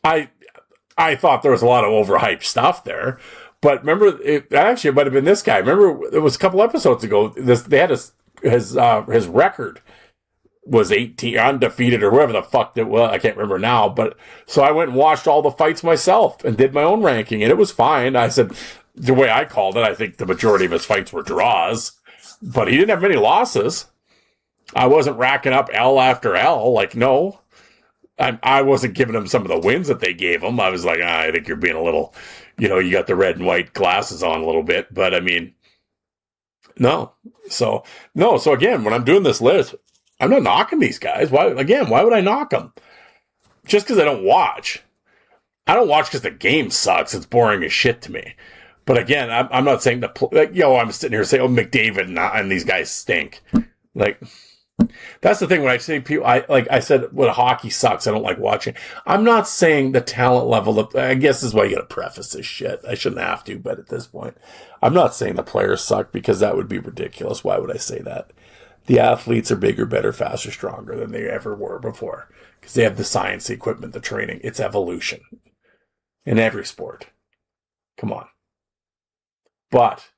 I thought there was a lot of overhyped stuff there. But remember, it might have been this guy. Remember, it was a couple episodes ago. They had his record was 18 undefeated or whoever the fuck it was. I can't remember now. But so I went and watched all the fights myself and did my own ranking, and it was fine. I said the way I called it, I think the majority of his fights were draws, but he didn't have many losses. I wasn't racking up L after L. Like, no. I wasn't giving him some of the wins that they gave him. I was like, I think you're being a little, you got the red and white glasses on a little bit. But I mean, no. So again, when I'm doing this list, I'm not knocking these guys. Why would I knock them? Just because I don't watch. I don't watch because the game sucks. It's boring as shit to me. But again, I'm not saying I'm sitting here saying, McDavid and these guys stink. Like, that's the thing when I say people, I said, when hockey sucks, I don't like watching. I'm not saying the talent level I guess this is why you gotta preface this shit. I shouldn't have to, but at this point, I'm not saying the players suck because that would be ridiculous. Why would I say that? The athletes are bigger, better, faster, stronger than they ever were before because they have the science, the equipment, the training. It's evolution in every sport. Come on. But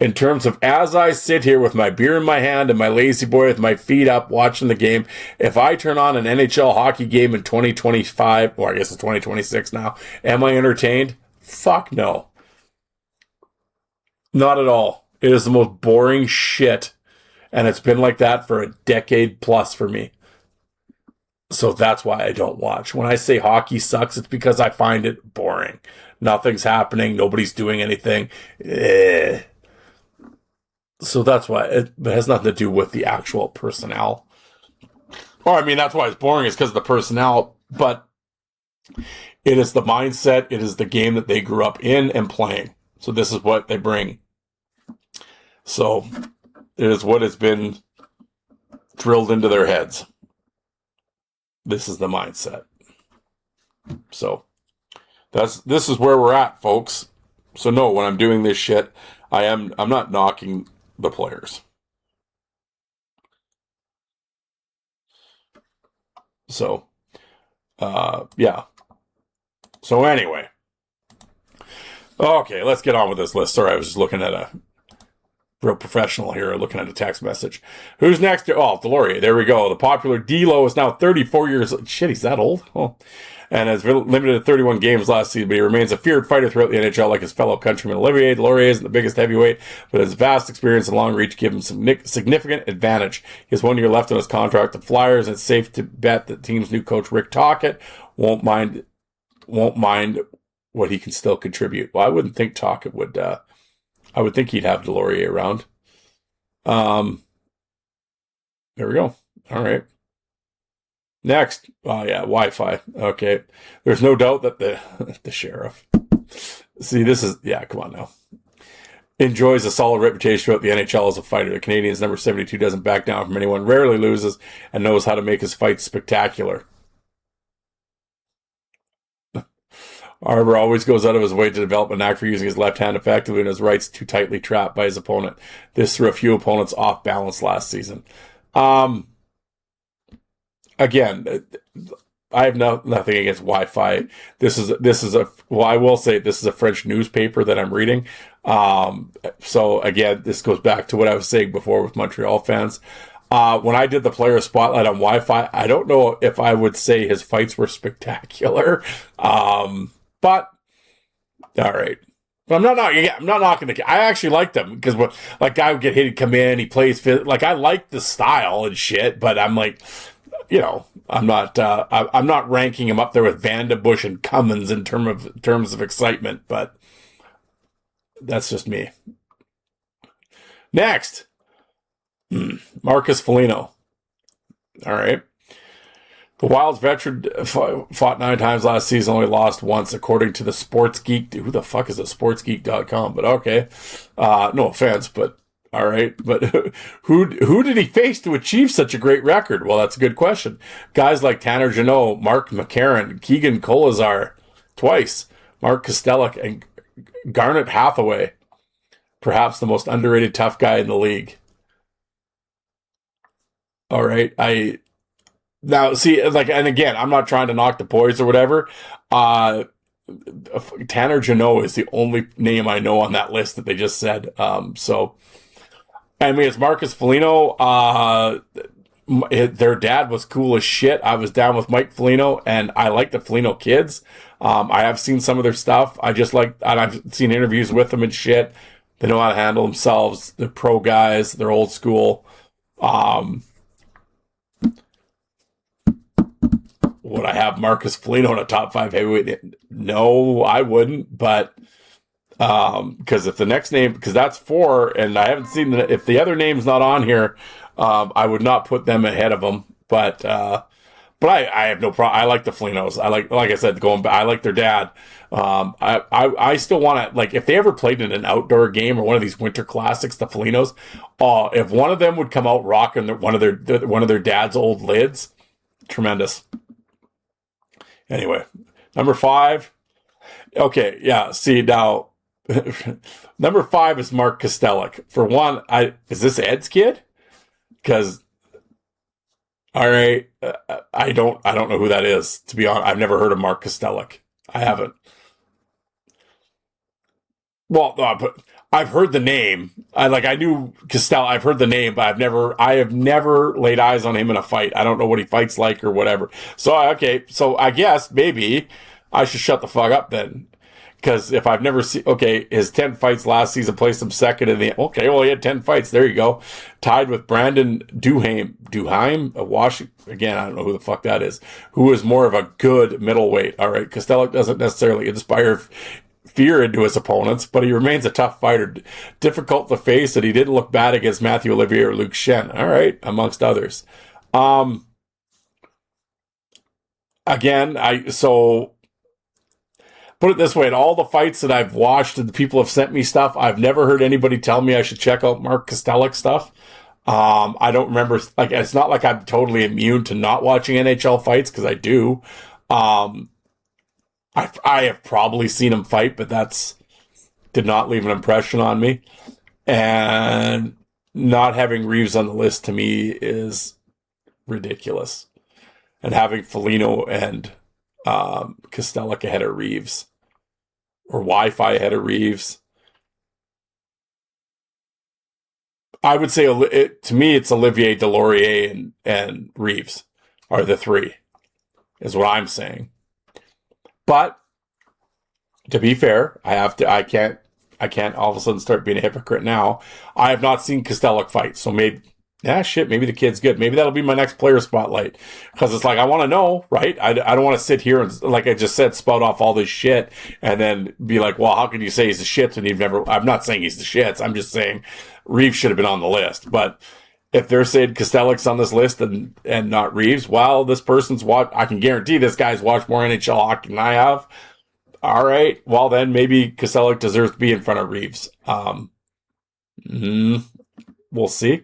in terms of as I sit here with my beer in my hand and my lazy boy with my feet up watching the game, if I turn on an NHL hockey game in 2025, or I guess it's 2026 now, am I entertained? Fuck no. Not at all. It is the most boring shit. And it's been like that for a decade plus for me. So that's why I don't watch. When I say hockey sucks, it's because I find it boring. Nothing's happening. Nobody's doing anything. So that's why it has nothing to do with the actual personnel. Or, I mean, that's why it's boring, is because of the personnel. But it is the mindset. It is the game that they grew up in and playing. So this is what they bring. So it is what has been drilled into their heads. This is the mindset. So this is where we're at, folks. So no, when I'm doing this shit, I'm not knocking the players. So, yeah. So anyway. Okay, let's get on with this list. Sorry, I was just looking at a real professional here, looking at a text message. Who's next? Oh, Delorier. There we go. The popular D-Lo is now 34 years old. Shit, he's that old? Oh. And has been limited to 31 games last season, but he remains a feared fighter throughout the NHL like his fellow countryman Olivier. Delorier isn't the biggest heavyweight, but his vast experience and long reach give him some significant advantage. He has 1 year left on his contract with the Flyers, and it's safe to bet that the team's new coach, Rick Tocchet, won't mind what he can still contribute. Well, I wouldn't think Tocchet would. I would think he'd have Delorier around. There we go. All right. Next. Oh, yeah, Wi-Fi. Okay. There's no doubt that the sheriff. See, this is... Yeah, come on now. Enjoys a solid reputation throughout the NHL as a fighter. The Canadiens' number 72 doesn't back down from anyone, rarely loses, and knows how to make his fights spectacular. Arbor always goes out of his way to develop a knack for using his left hand effectively and his right's too tightly trapped by his opponent. This threw a few opponents off balance last season. Again, I have nothing against Wi-Fi. I will say this is a French newspaper that I'm reading. So again, this goes back to what I was saying before with Montreal fans. When I did the player spotlight on Wi-Fi, I don't know if I would say his fights were spectacular. But all right. But I'm not knocking the kid. I actually liked him because like guy would get hit, he'd come in, he plays like I like the style and shit. But I'm like, I'm not ranking him up there with Vandenbush and Cummins in terms of excitement. But that's just me. Next, Marcus Foligno. All right. The Wild's veteran fought 9 times last season, only lost once, according to the Sports Geek. Who the fuck is a sportsgeek.com? But okay. No offense, but all right. But who did he face to achieve such a great record? Well, that's a good question. Guys like Tanner Jeannot, Mark McCarron, Keegan Kolazar, twice, Mark Kostelic, and Garnet Hathaway. Perhaps the most underrated tough guy in the league. All right. Now, see, like, and again, I'm not trying to knock the boys or whatever. Tanner Jeannot is the only name I know on that list that they just said. So, I mean, it's Marcus Foligno. Their dad was cool as shit. I was down with Mike Foligno, and I like the Foligno kids. I have seen some of their stuff. And I've seen interviews with them and shit. They know how to handle themselves. They're pro guys. They're old school. Would I have Marcus Foligno in a top 5 heavyweight? No, I wouldn't. But because if the next name, because that's 4, and I haven't seen if the other name's not on here, I would not put them ahead of them. But I have no problem. I like the Folignos. Like I said, I like their dad. I still want to, like, if they ever played in an outdoor game or one of these winter classics, the Folignos. If one of them would come out rocking one of their dad's old lids, tremendous. Anyway, number 5. Okay, yeah. See now, number 5 is Mark Kostelic. For one, is this Ed's kid? Because, all right, I don't know who that is. To be honest, I've never heard of Mark Kostelic. I haven't. Well, but I've heard the name. I knew Costello. I've heard the name, but I have never laid eyes on him in a fight. I don't know what he fights like or whatever. So, okay. So I guess maybe I should shut the fuck up then. Because if I've never seen, his 10 fights last season placed him second in the, he had 10 fights. There you go. Tied with Brandon Duheim, Washington. Again, I don't know who the fuck that is. Who is more of a good middleweight. All right. Costello doesn't necessarily inspire fear into his opponents, but he remains a tough fighter, difficult to face, and he didn't look bad against Matthew Olivier or Luke Shen. All right, amongst others. Again, put it this way: in all the fights that I've watched and the people have sent me stuff, I've never heard anybody tell me I should check out Mark Kostelic stuff. I don't remember, it's not like I'm totally immune to not watching NHL fights, because I do. I have probably seen him fight, but did not leave an impression on me. And not having Reeves on the list to me is ridiculous. And having Foligno and Kostelic ahead of Reeves, or Wi-Fi ahead of Reeves, I would say to me it's Olivier Delorier and Reeves are the 3, is what I'm saying. But to be fair, I can't all of a sudden start being a hypocrite now. I have not seen Kostelic fight, so maybe the kid's good. Maybe that'll be my next player spotlight, because it's like, I want to know, right? I don't want to sit here and, like I just said, spout off all this shit and then be like, well, how can you say he's the shit and I'm not saying he's the shits. I'm just saying Reeves should have been on the list. But if they're saying Kostelic's on this list and not Reeves, well, this person's I can guarantee this guy's watched more NHL hockey than I have. All right. Well, then maybe Kostelic deserves to be in front of Reeves. We'll see.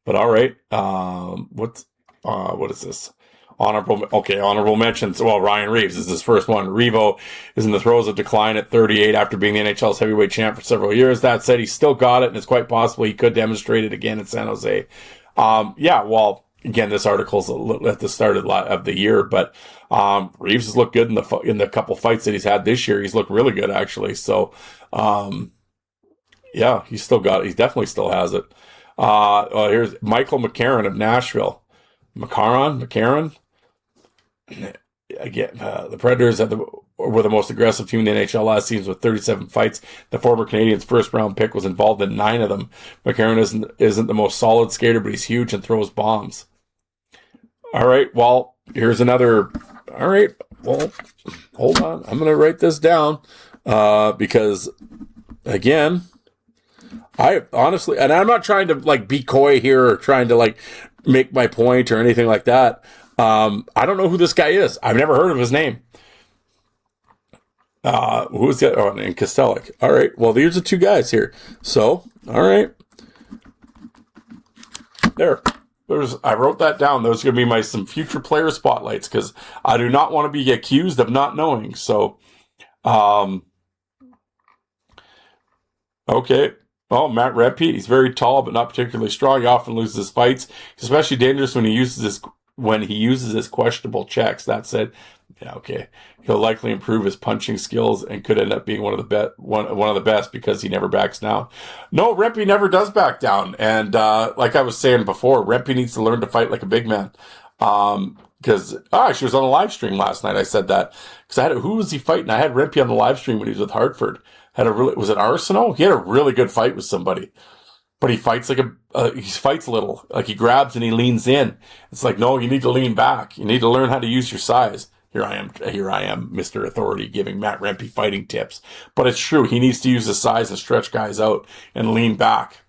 But all right. What is this? Honorable mentions. Well, Ryan Reeves is his first one. Revo is in the throes of decline at 38 after being the NHL's heavyweight champ for several years. That said, he's still got it, and it's quite possible he could demonstrate it again in San Jose. Well, again, this article's at the start of the year, but Reeves has looked good in the couple fights that he's had this year. He's looked really good, actually. So, he's still got it. He definitely still has it. Here's Michael McCarron of McCarron. Again, the Predators had the were the most aggressive team in the NHL last season with 37 fights. The former Canadiens' first-round pick was involved in 9 of them. McCarron isn't the most solid skater, but he's huge and throws bombs. All right, well, here's another. All right, well, hold on. I'm going to write this down because, again, I honestly, and I'm not trying to like be coy here or trying to like make my point or anything like that. I don't know who this guy is. I've never heard of his name. Who is that? Oh, and Kostelic. All right. Well, these are 2 guys here. So, all right. I wrote that down. Those are going to be some future player spotlights because I do not want to be accused of not knowing. So, okay. Oh, Matt Rempe. He's very tall, but not particularly strong. He often loses his fights. He's especially dangerous when he uses his questionable checks. That said, yeah, okay. He'll likely improve his punching skills and could end up being one of the best because he never backs down. No, Rempe never does back down. And like I was saying before, Rempe needs to learn to fight like a big man. Because she was on a live stream last night. I said that because who was he fighting? I had Rempe on the live stream when he was with Hartford. Was it Arsenault? He had a really good fight with somebody. But he fights he fights little. Like he grabs and he leans in. It's like, no, you need to lean back. You need to learn how to use your size. Here I am, Mr. Authority, giving Matt Rempe fighting tips. But it's true. He needs to use his size and stretch guys out and lean back.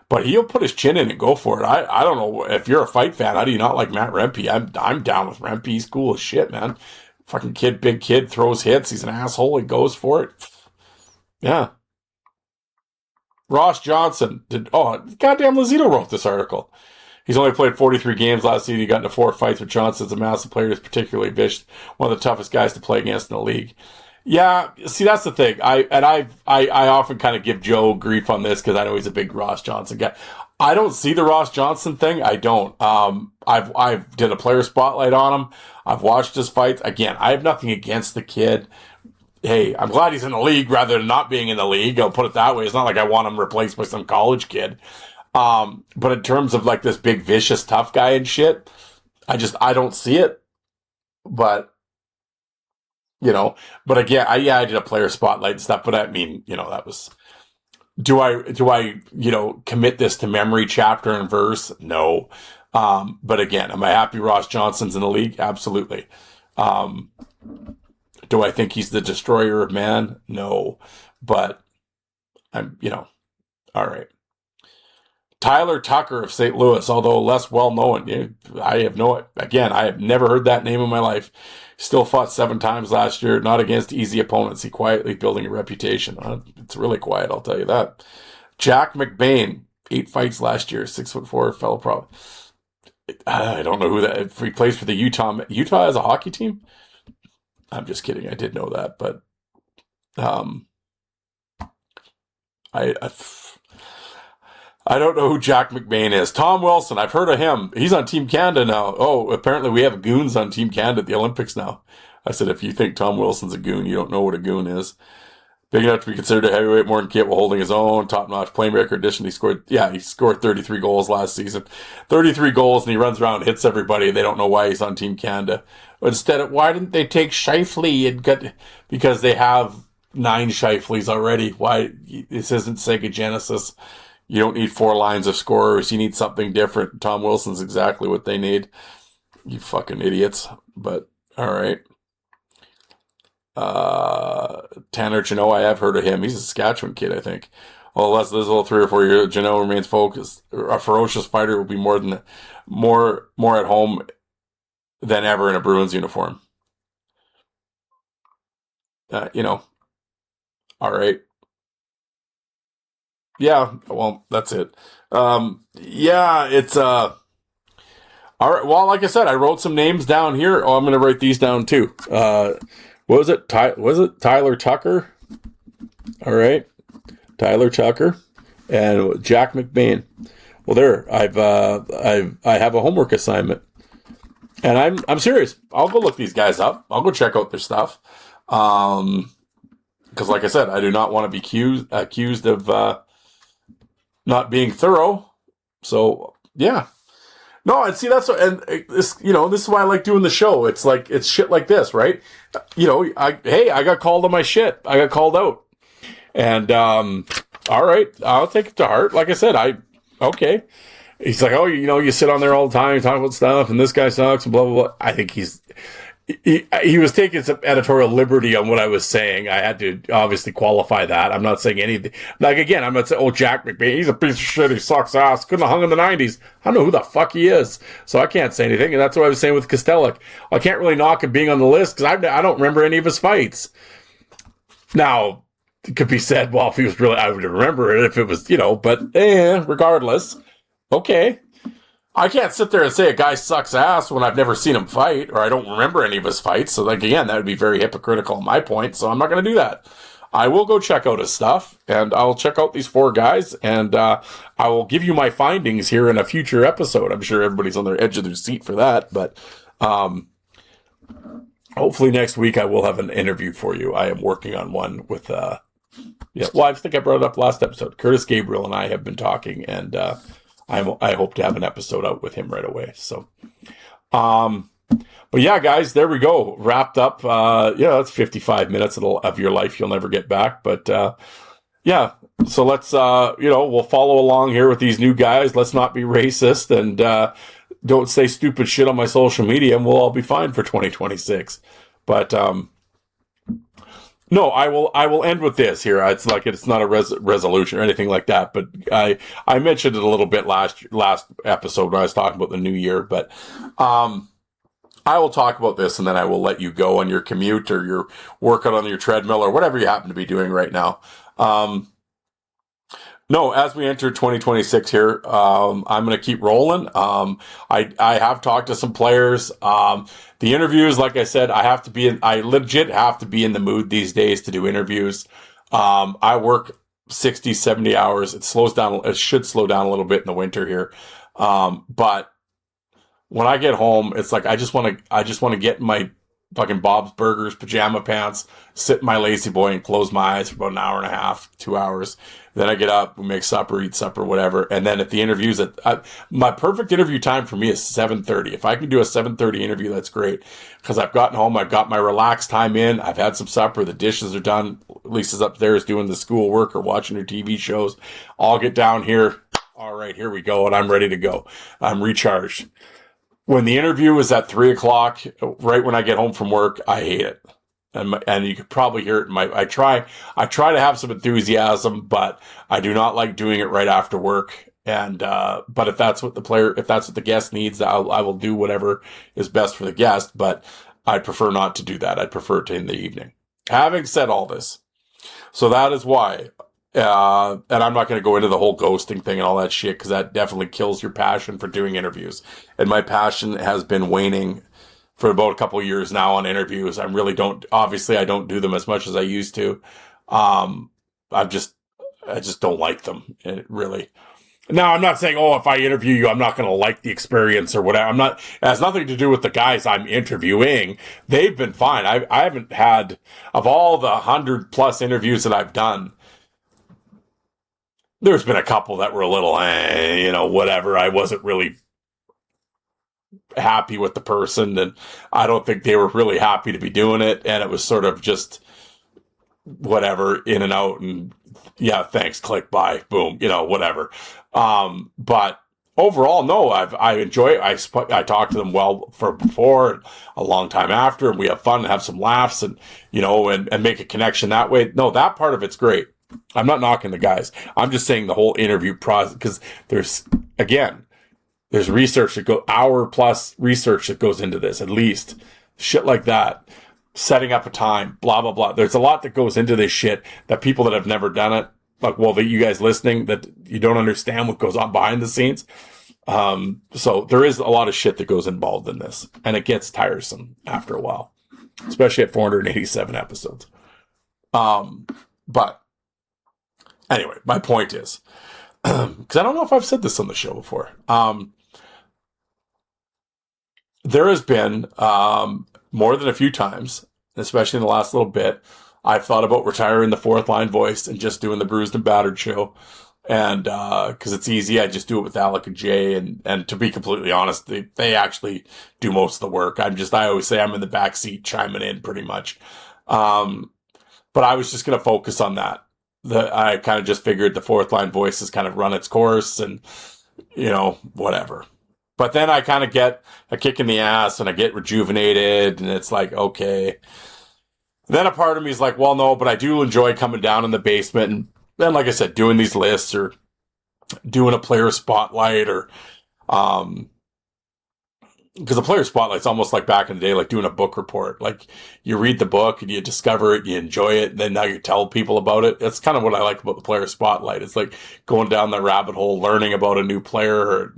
But he'll put his chin in and go for it. I don't know if you're a fight fan. How do you not like Matt Rempe? I'm down with Rempe. He's cool as shit, man. Fucking big kid, throws hits. He's an asshole. He goes for it. Yeah. Ross Johnson goddamn Lazito wrote this article. He's only played 43 games last season. He got into 4 fights with Johnson's a massive player. He's particularly vicious. One of the toughest guys to play against in the league. Yeah, see, that's the thing. I often kind of give Joe grief on this because I know he's a big Ross Johnson guy. I don't see the Ross Johnson thing. I don't. I've did a player spotlight on him. I've watched his fights. Again, I have nothing against the kid. Hey, I'm glad he's in the league rather than not being in the league. I'll put it that way. It's not like I want him replaced by some college kid. But in terms of like this big, vicious, tough guy and shit, I don't see it. But, but again, I did a player spotlight and stuff, but I mean, that was, do I, commit this to memory chapter and verse? No. But again, am I happy Ross Johnson's in the league? Absolutely. Do I think he's the destroyer of man? No. But I'm, all right. Tyler Tucker of St. Louis, although less well known. I have never heard that name in my life. Still fought 7 times last year, not against easy opponents. He quietly building a reputation. It's really quiet, I'll tell you that. Jack McBain, 8 fights last year, 6'4", fellow pro. I don't know who that. If he plays for the Utah as a hockey team. I'm just kidding. I did know that, but I don't know who Jack McBain is. Tom Wilson, I've heard of him. He's on Team Canada now. Oh, apparently we have goons on Team Canada at the Olympics now. I said, if you think Tom Wilson's a goon, you don't know what a goon is. Big enough to be considered a heavyweight, more than capable holding his own, top-notch playmaker. Additionally, he scored 33 goals last season. 33 goals, and he runs around and hits everybody. They don't know why he's on Team Canada. Instead, why didn't they take Scheifele? Because they have 9 Scheifele's already. Why? This isn't Sega Genesis. You don't need 4 lines of scorers. You need something different. Tom Wilson's exactly what they need. You fucking idiots. But, all right. Tanner Janot, I have heard of him. He's a Saskatchewan kid, I think. Well, less this little 3 or 4 years, Janot remains focused. A ferocious fighter will be more at home than ever in a Bruins uniform. All right. Yeah, well, that's it. It's all right. Well, like I said, I wrote some names down here. Oh, I'm going to write these down too. Was it Tyler Tucker? All right, Tyler Tucker and Jack McBain. Well, there, I have a homework assignment, and I'm serious. I'll go look these guys up. I'll go check out their stuff. Because, like I said, I do not want to be accused of not being thorough. So, yeah. No, and see that's what, and this, this is why I like doing the show. It's like it's shit like this, right? I got called on my shit. I got called out, and all right, I'll take it to heart. Like I said, okay. He's like, oh, you sit on there all the time, you talk about stuff, and this guy sucks, and blah blah blah. I think he was taking some editorial liberty on what I was saying. I had to obviously qualify that. I'm not saying anything. Like, again, I'm not saying, oh, Jack McBain, he's a piece of shit, he sucks ass, couldn't have hung in the 90s. I don't know who the fuck he is, so I can't say anything. And that's what I was saying with Kostelic. I can't really knock him being on the list because I don't remember any of his fights. Now, it could be said, well, if he was really, I would remember it if it was, but regardless. Okay. I can't sit there and say a guy sucks ass when I've never seen him fight, or I don't remember any of his fights. So, like, again, that would be very hypocritical on my point. So I'm not going to do that. I will go check out his stuff, and I'll check out these 4 guys, and I will give you my findings here in a future episode. I'm sure everybody's on their edge of their seat for that, but hopefully next week I will have an interview for you. I am working on one with, I think I brought it up last episode. Curtis Gabriel and I have been talking, and I hope to have an episode out with him right away. So, but yeah, guys, there we go. Wrapped up. That's 55 minutes of your life you'll never get back. But, so let's, we'll follow along here with these new guys. Let's not be racist and, don't say stupid shit on my social media, and we'll all be fine for 2026. But, no, I will end with this here. It's like it's not a resolution or anything like that, but I mentioned it a little bit last episode when I was talking about the new year, but I will talk about this and then I will let you go on your commute or your workout on your treadmill or whatever you happen to be doing right now. No, as we enter 2026 here, I'm going to keep rolling. I have talked to some players. The interviews, like I said, I legit have to be in the mood these days to do interviews. I work 60, 70 hours. It should slow down a little bit in the winter here. But when I get home, it's like, I just want to get in my fucking Bob's Burgers, pajama pants, sit in my lazy boy and close my eyes for about an hour and a half, 2 hours. Then I get up, we make supper, eat supper, whatever. And then at the interviews, my perfect interview time for me is 7:30. If I can do a 7:30 interview, that's great. Because I've gotten home, I've got my relaxed time in, I've had some supper, the dishes are done. Lisa's upstairs doing the school work or watching her TV shows. I'll get down here. All right, here we go. And I'm ready to go. I'm recharged. When the interview is at 3:00, right when I get home from work, I hate it. And you could probably hear it in I try to have some enthusiasm, but I do not like doing it right after work. And, but if that's what the guest needs, I will do whatever is best for the guest, but I prefer not to do that. I prefer it in the evening. Having said all this, so that is why, and I'm not going to go into the whole ghosting thing and all that shit, because that definitely kills your passion for doing interviews. And my passion has been waning for about a couple of years now on interviews. I don't do them as much as I used to. I just don't like them, really. Now, I'm not saying, if I interview you, I'm not going to like the experience or whatever. It has nothing to do with the guys I'm interviewing. They've been fine. I haven't had, of all the 100+ interviews that I've done, there's been a couple that were a little, whatever. I wasn't really happy with the person, and I don't think they were really happy to be doing it, and it was sort of just whatever, in and out, and yeah, thanks, click, bye, boom, whatever. But overall, no, I enjoy it. I talk to them well for before, a long time after, and we have fun and have some laughs, and and make a connection that way. No, that part of it's great. I'm not knocking the guys. I'm just saying the whole interview process, because there's research hour-plus research that goes into this, at least. Shit like that. Setting up a time, blah, blah, blah. There's a lot that goes into this shit that people that have never done it, you guys listening, that you don't understand what goes on behind the scenes. So there is a lot of shit that goes involved in this, and it gets tiresome after a while, especially at 487 episodes. But anyway, my point is, because I don't know if I've said this on the show before, there has been, more than a few times, especially in the last little bit, I've thought about retiring the fourth line voice and just doing the Bruised and Battered show. And because it's easy, I just do it with Alec and Jay. And to be completely honest, they actually do most of the work. I always say I'm in the back seat chiming in pretty much. But I was just going to focus on that. I kind of just figured the fourth line voice has kind of run its course and, whatever. But then I kind of get a kick in the ass and I get rejuvenated and it's like, okay. Then a part of me is like, well, no, but I do enjoy coming down in the basement and then, like I said, doing these lists or doing a player spotlight or, because a player spotlight's almost like back in the day, like doing a book report. Like you read the book and you discover it, you enjoy it, and then now you tell people about it. That's kind of what I like about the player spotlight. It's like going down that rabbit hole, learning about a new player. Or,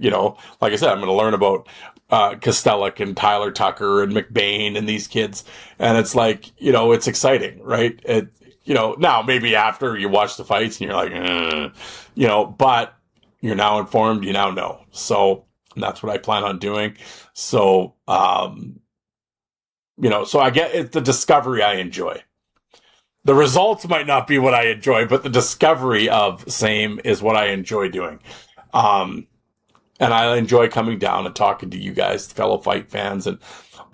like I said, I'm going to learn about Kostelic and Tyler Tucker and McBain and these kids. And it's like, it's exciting, right? Now maybe after you watch the fights and you're like, but you're now informed, you now know. So that's what I plan on doing. So, so I get it's the discovery I enjoy. The results might not be what I enjoy, but the discovery of same is what I enjoy doing. And I enjoy coming down and talking to you guys, fellow fight fans,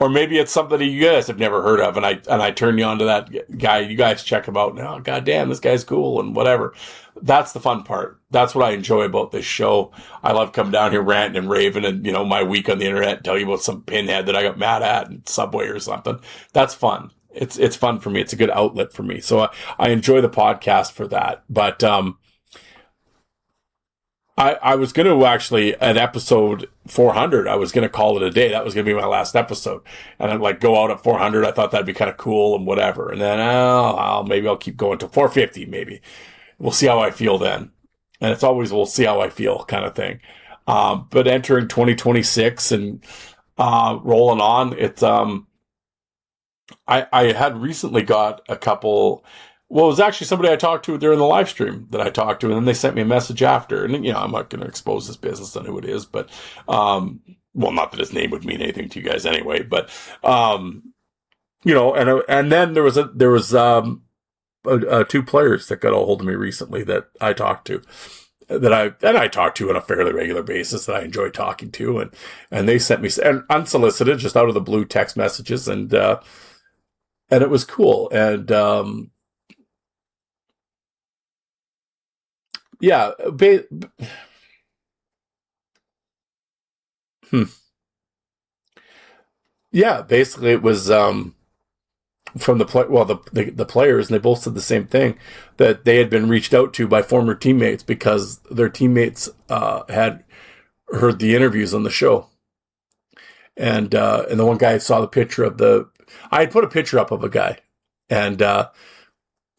or maybe it's something that you guys have never heard of, and I turn you on to that guy. You guys check him out. Oh, goddamn, this guy's cool and whatever. That's the fun part. That's what I enjoy about this show. I love coming down here ranting and raving and, my week on the internet, tell you about some pinhead that I got mad at in Subway or something. That's fun. It's fun for me. It's a good outlet for me. So I enjoy the podcast for that. But, I was going to actually, at episode 400, I was going to call it a day. That was going to be my last episode. And I'd go out at 400. I thought that'd be kind of cool and whatever. And then, maybe I'll keep going to 450 maybe. We'll see how I feel then. And it's always, we'll see how I feel kind of thing. But entering 2026 and rolling on, it's, I had recently got a couple. Well, it was actually somebody I talked to during the live stream that I talked to, and then they sent me a message after. And, I'm not going to expose this business on who it is, but, well, not that his name would mean anything to you guys anyway, but, and then there was two players that got a hold of me recently that I talked to, that I talk to on a fairly regular basis that I enjoy talking to. And they sent me unsolicited, just out of the blue text messages. And it was cool. And, yeah. Yeah, basically it was, from the players, and they both said the same thing, that they had been reached out to by former teammates because their teammates, had heard the interviews on the show. And the one guy saw the picture of I had put a picture up of a guy, and, the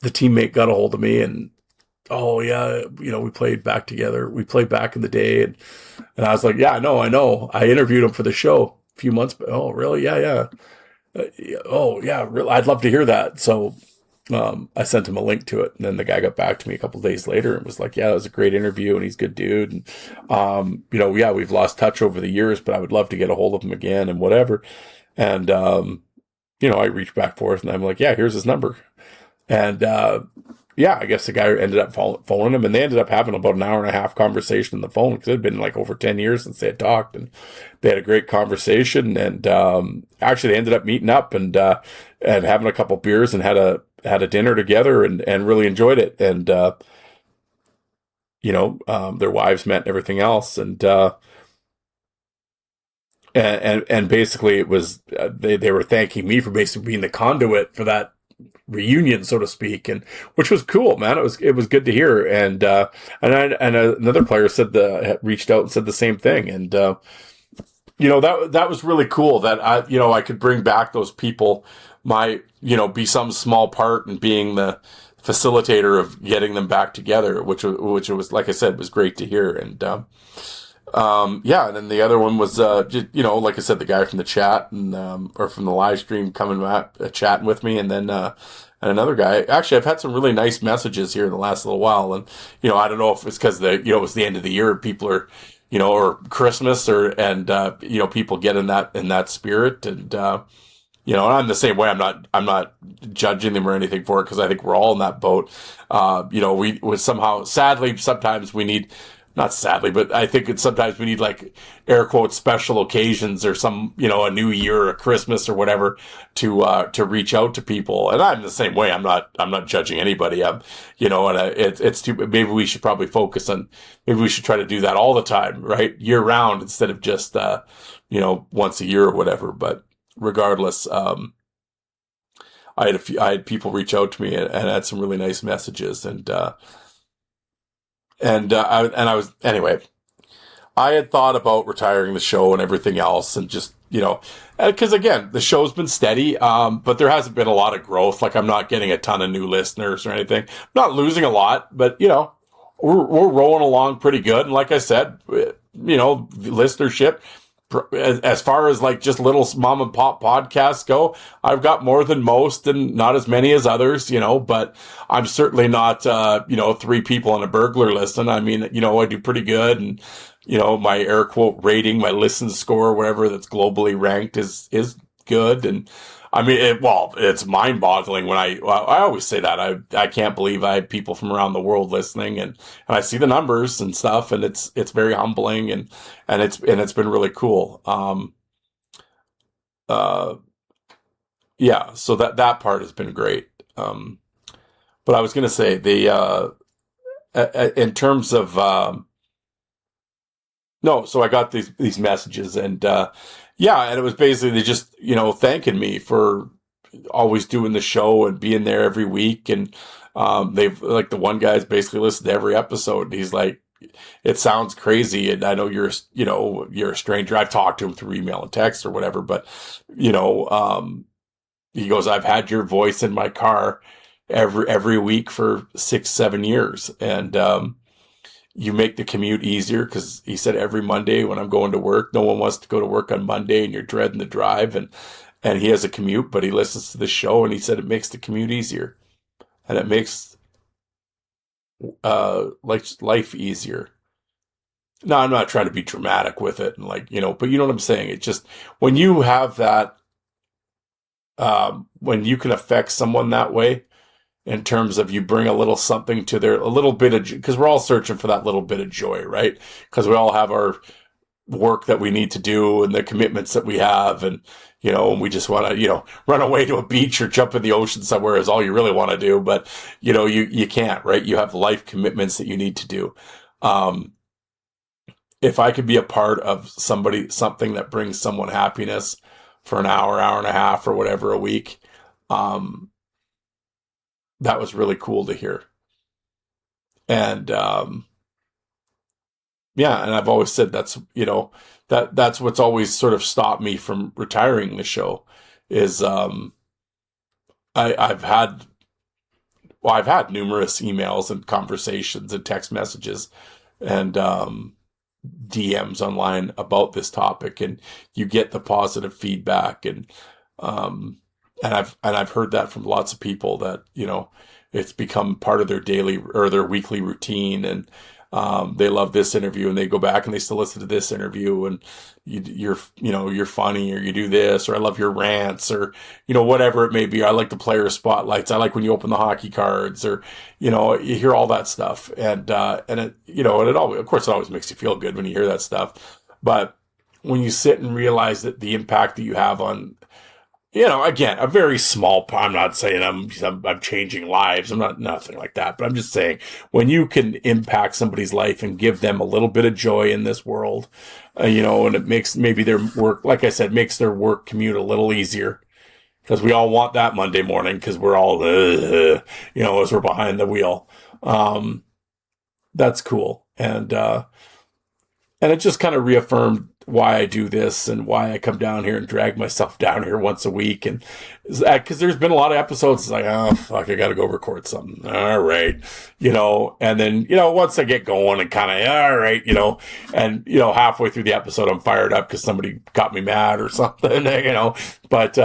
teammate got a hold of me and, oh yeah, we played back together. We played back in the day. And I was like, yeah, I know. I interviewed him for the show a few months, but oh, really? Yeah. Oh yeah, really? I'd love to hear that. So, I sent him a link to it. And then the guy got back to me a couple of days later and was like, yeah, it was a great interview and he's a good dude. And, yeah, we've lost touch over the years, but I would love to get a hold of him again and whatever. And, I reached back forth and I'm like, yeah, here's his number. And, yeah, I guess the guy ended up phoning him, and they ended up having about an hour and a half conversation on the phone because it had been like over 10 years since they had talked, and they had a great conversation. And actually, they ended up meeting up and having a couple beers and had a dinner together and really enjoyed it. And their wives met and everything else, and basically it was they were thanking me for basically being the conduit for that reunion, so to speak, and which was cool, man. It was good to hear. And another player reached out and said the same thing. And that was really cool that I could bring back those people, be some small part in being the facilitator of getting them back together, which was, like I said, was great to hear. And and then the other one was like I said, the guy from the chat and or from the live stream coming back, chatting with me, and then and another guy. Actually, I've had some really nice messages here in the last little while, and I don't know if it's because it was the end of the year, people are or Christmas, or people get in that spirit, and you know, and I'm the same way. I'm not judging them or anything for it, because I think we're all in that boat. You know, we somehow, sadly, sometimes we need, not sadly, but I think sometimes we need, like, air quotes, special occasions or some, you know, a new year or a Christmas or whatever to reach out to people. And I'm the same way. I'm not judging anybody. You know, and it's too, maybe we should probably focus on, maybe we should try to do that all the time, right? Year round, instead of just, you know, once a year or whatever. But regardless, I had people reach out to me and had some really nice messages, I had thought about retiring the show and everything else, and just, you know, because again, the show's been steady, but there hasn't been a lot of growth. Like, I'm not getting a ton of new listeners or anything. I'm not losing a lot, but, you know, we're rolling along pretty good. And like I said, you know, listenership, as far as like just little mom and pop podcasts go, I've got more than most and not as many as others, you know, but I'm certainly not, you know, 3 people on a burglar list. And I mean, you know, I do pretty good. And, you know, my air quote rating, my listen score, whatever, that's globally ranked is good. And I mean, it's mind boggling when I always say that I can't believe I have people from around the world listening, and I see the numbers and stuff, and it's very humbling, and it's been really cool. Yeah, so that part has been great. But I was going to say in terms of, no, so I got these messages, and, yeah, and it was basically they just, you know, thanking me for always doing the show and being there every week. And they've, like, the one guy's basically listened to every episode. And he's like, it sounds crazy, and I know you're a stranger. I've talked to him through email and text or whatever, but, you know, he goes, I've had your voice in my car every week for 6-7 years, and you make the commute easier, because he said every Monday when I'm going to work, no one wants to go to work on Monday, and you're dreading the drive, and he has a commute, but he listens to the show, and he said it makes the commute easier, and it makes like life easier. Now, I'm not trying to be dramatic with it, and, like, you know, but you know what I'm saying. It just, when you have that, when you can affect someone that way, in terms of you bring a little something to a little bit of, because we're all searching for that little bit of joy, right? Because we all have our work that we need to do and the commitments that we have, and, you know, and we just want to, you know, run away to a beach or jump in the ocean somewhere is all you really want to do, but, you know, you can't, right? You have life commitments that you need to do. If I could be a part of something that brings someone happiness for an hour and a half or whatever a week, that was really cool to hear. And, yeah, and I've always said that's, you know, that's what's always sort of stopped me from retiring the show is, I've had numerous emails and conversations and text messages and, DMs online about this topic, and you get the positive feedback, and I've heard that from lots of people that, you know, it's become part of their daily or their weekly routine, and they love this interview, and they go back and they still listen to this interview, and you're funny, or you do this, or I love your rants, or, you know, whatever it may be. I like the player spotlights. I like when you open the hockey cards, or, you know, you hear all that stuff, and it, you know, and it always, of course, it always makes you feel good when you hear that stuff. But when you sit and realize that the impact that you have on, you know, again, a very small, I'm not saying I'm changing lives. I'm not, nothing like that. But I'm just saying, when you can impact somebody's life and give them a little bit of joy in this world, you know, and it makes maybe their work, like I said, makes their work commute a little easier. Because we all want that Monday morning, because we're all, you know, as we're behind the wheel. That's cool. And it just kind of reaffirmed why I do this and why I come down here and drag myself down here once a week. And because there's been a lot of episodes, it's like, oh, fuck, I got to go record something. All right. You know, and then, you know, once I get going and kind of, all right, you know, and, you know, halfway through the episode, I'm fired up because somebody got me mad or something, you know, but,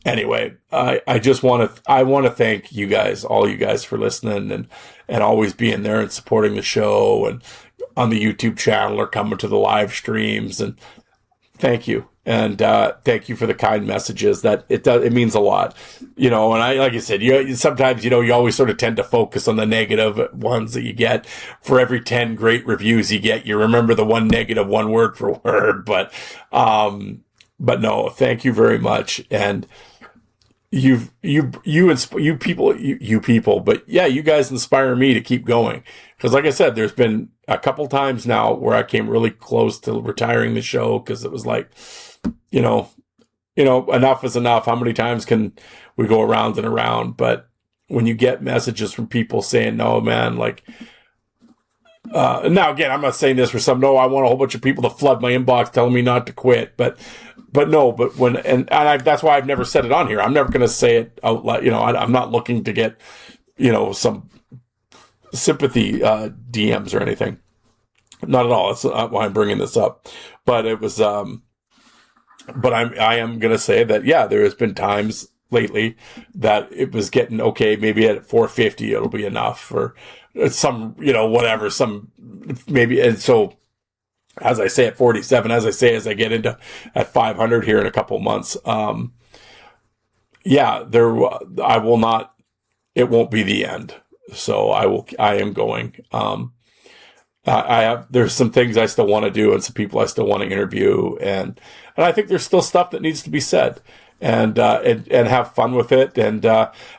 anyway, I want to thank you guys, all you guys, for listening and always being there and supporting the show, and on the YouTube channel or coming to the live streams. And thank you. And thank you for the kind messages. That it means a lot, and I, like I said, sometimes, you always sort of tend to focus on the negative ones that you get. For every 10 great reviews you get, you remember the one negative, one word for word. But no, thank you very much. And you people, but yeah, you guys inspire me to keep going. Because like I said, there's been a couple times now where I came really close to retiring the show, because it was like, enough is enough. How many times can we go around and around? But when you get messages from people saying, no, man, like, now again, I'm not saying this for some, no, I want a whole bunch of people to flood my inbox telling me not to quit, but when, that's why I've never said it on here. I'm never going to say it out loud. I'm not looking to get, some sympathy, DMs or anything. Not at all. That's not why I'm bringing this up, but it was, but I am going to say that, yeah, there has been times lately that it was getting, okay, maybe at 450, it'll be enough, or some, whatever, maybe. And so, as I say at 47, as I get into at 500 here in a couple months, yeah, I will not, it won't be the end. So I am going. There's some things I still want to do and some people I still want to interview. And I think there's still stuff that needs to be said, and have fun with it. And,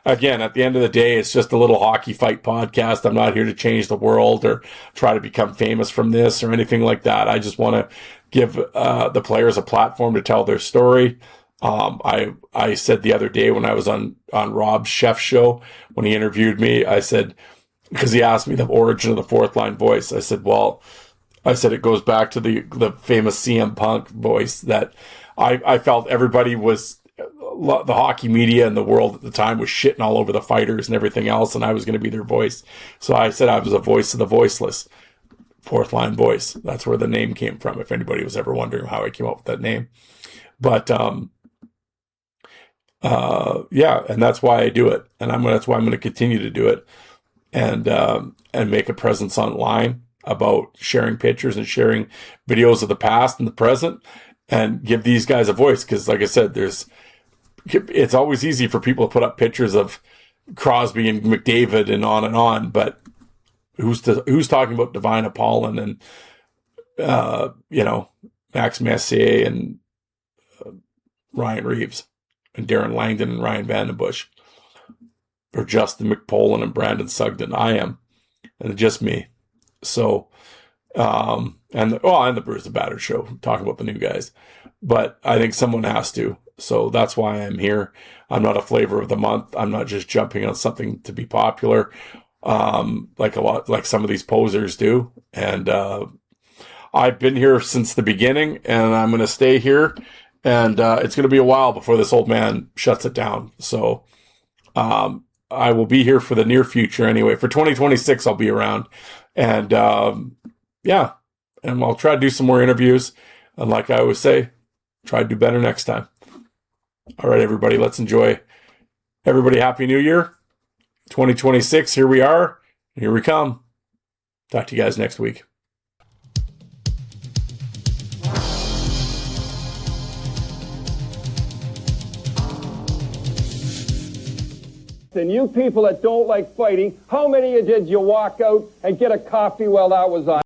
again, at the end of the day, it's just a little hockey fight podcast. I'm not here to change the world or try to become famous from this or anything like that. I just want to give, the players a platform to tell their story. I said the other day when I was on Rob Chef's show, when he interviewed me, I said, because he asked me the origin of the fourth line voice. I said, it goes back to the famous CM Punk voice that I felt everybody was, the hockey media and the world at the time was shitting all over the fighters and everything else, and I was going to be their voice. So I said I was a voice of the voiceless, fourth line voice. That's where the name came from, if anybody was ever wondering how I came up with that name. But yeah, and that's why I do it, and that's why I'm going to continue to do it. And make a presence online about sharing pictures and sharing videos of the past and the present, and give these guys a voice. Because, like I said, it's always easy for people to put up pictures of Crosby and McDavid and on, but who's talking about Divine Apollon and Max Messier and Ryan Reeves and Darren Langdon and Ryan Vandenbush, or Justin McPolin and Brandon Sugden? I am, and just me. So, and the Bruce the Battered show, talking about the new guys. But I think someone has to. So that's why I'm here. I'm not a flavor of the month. I'm not just jumping on something to be popular, like some of these posers do. And I've been here since the beginning, and I'm going to stay here. And it's going to be a while before this old man shuts it down. So, I will be here for the near future anyway. For 2026, I'll be around. And, yeah, and I'll try to do some more interviews. And like I always say, try to do better next time. All right, everybody, let's enjoy. Everybody, Happy New Year. 2026, here we are. Here we come. Talk to you guys next week. And you people that don't like fighting, how many of you did you walk out and get a coffee while that was on?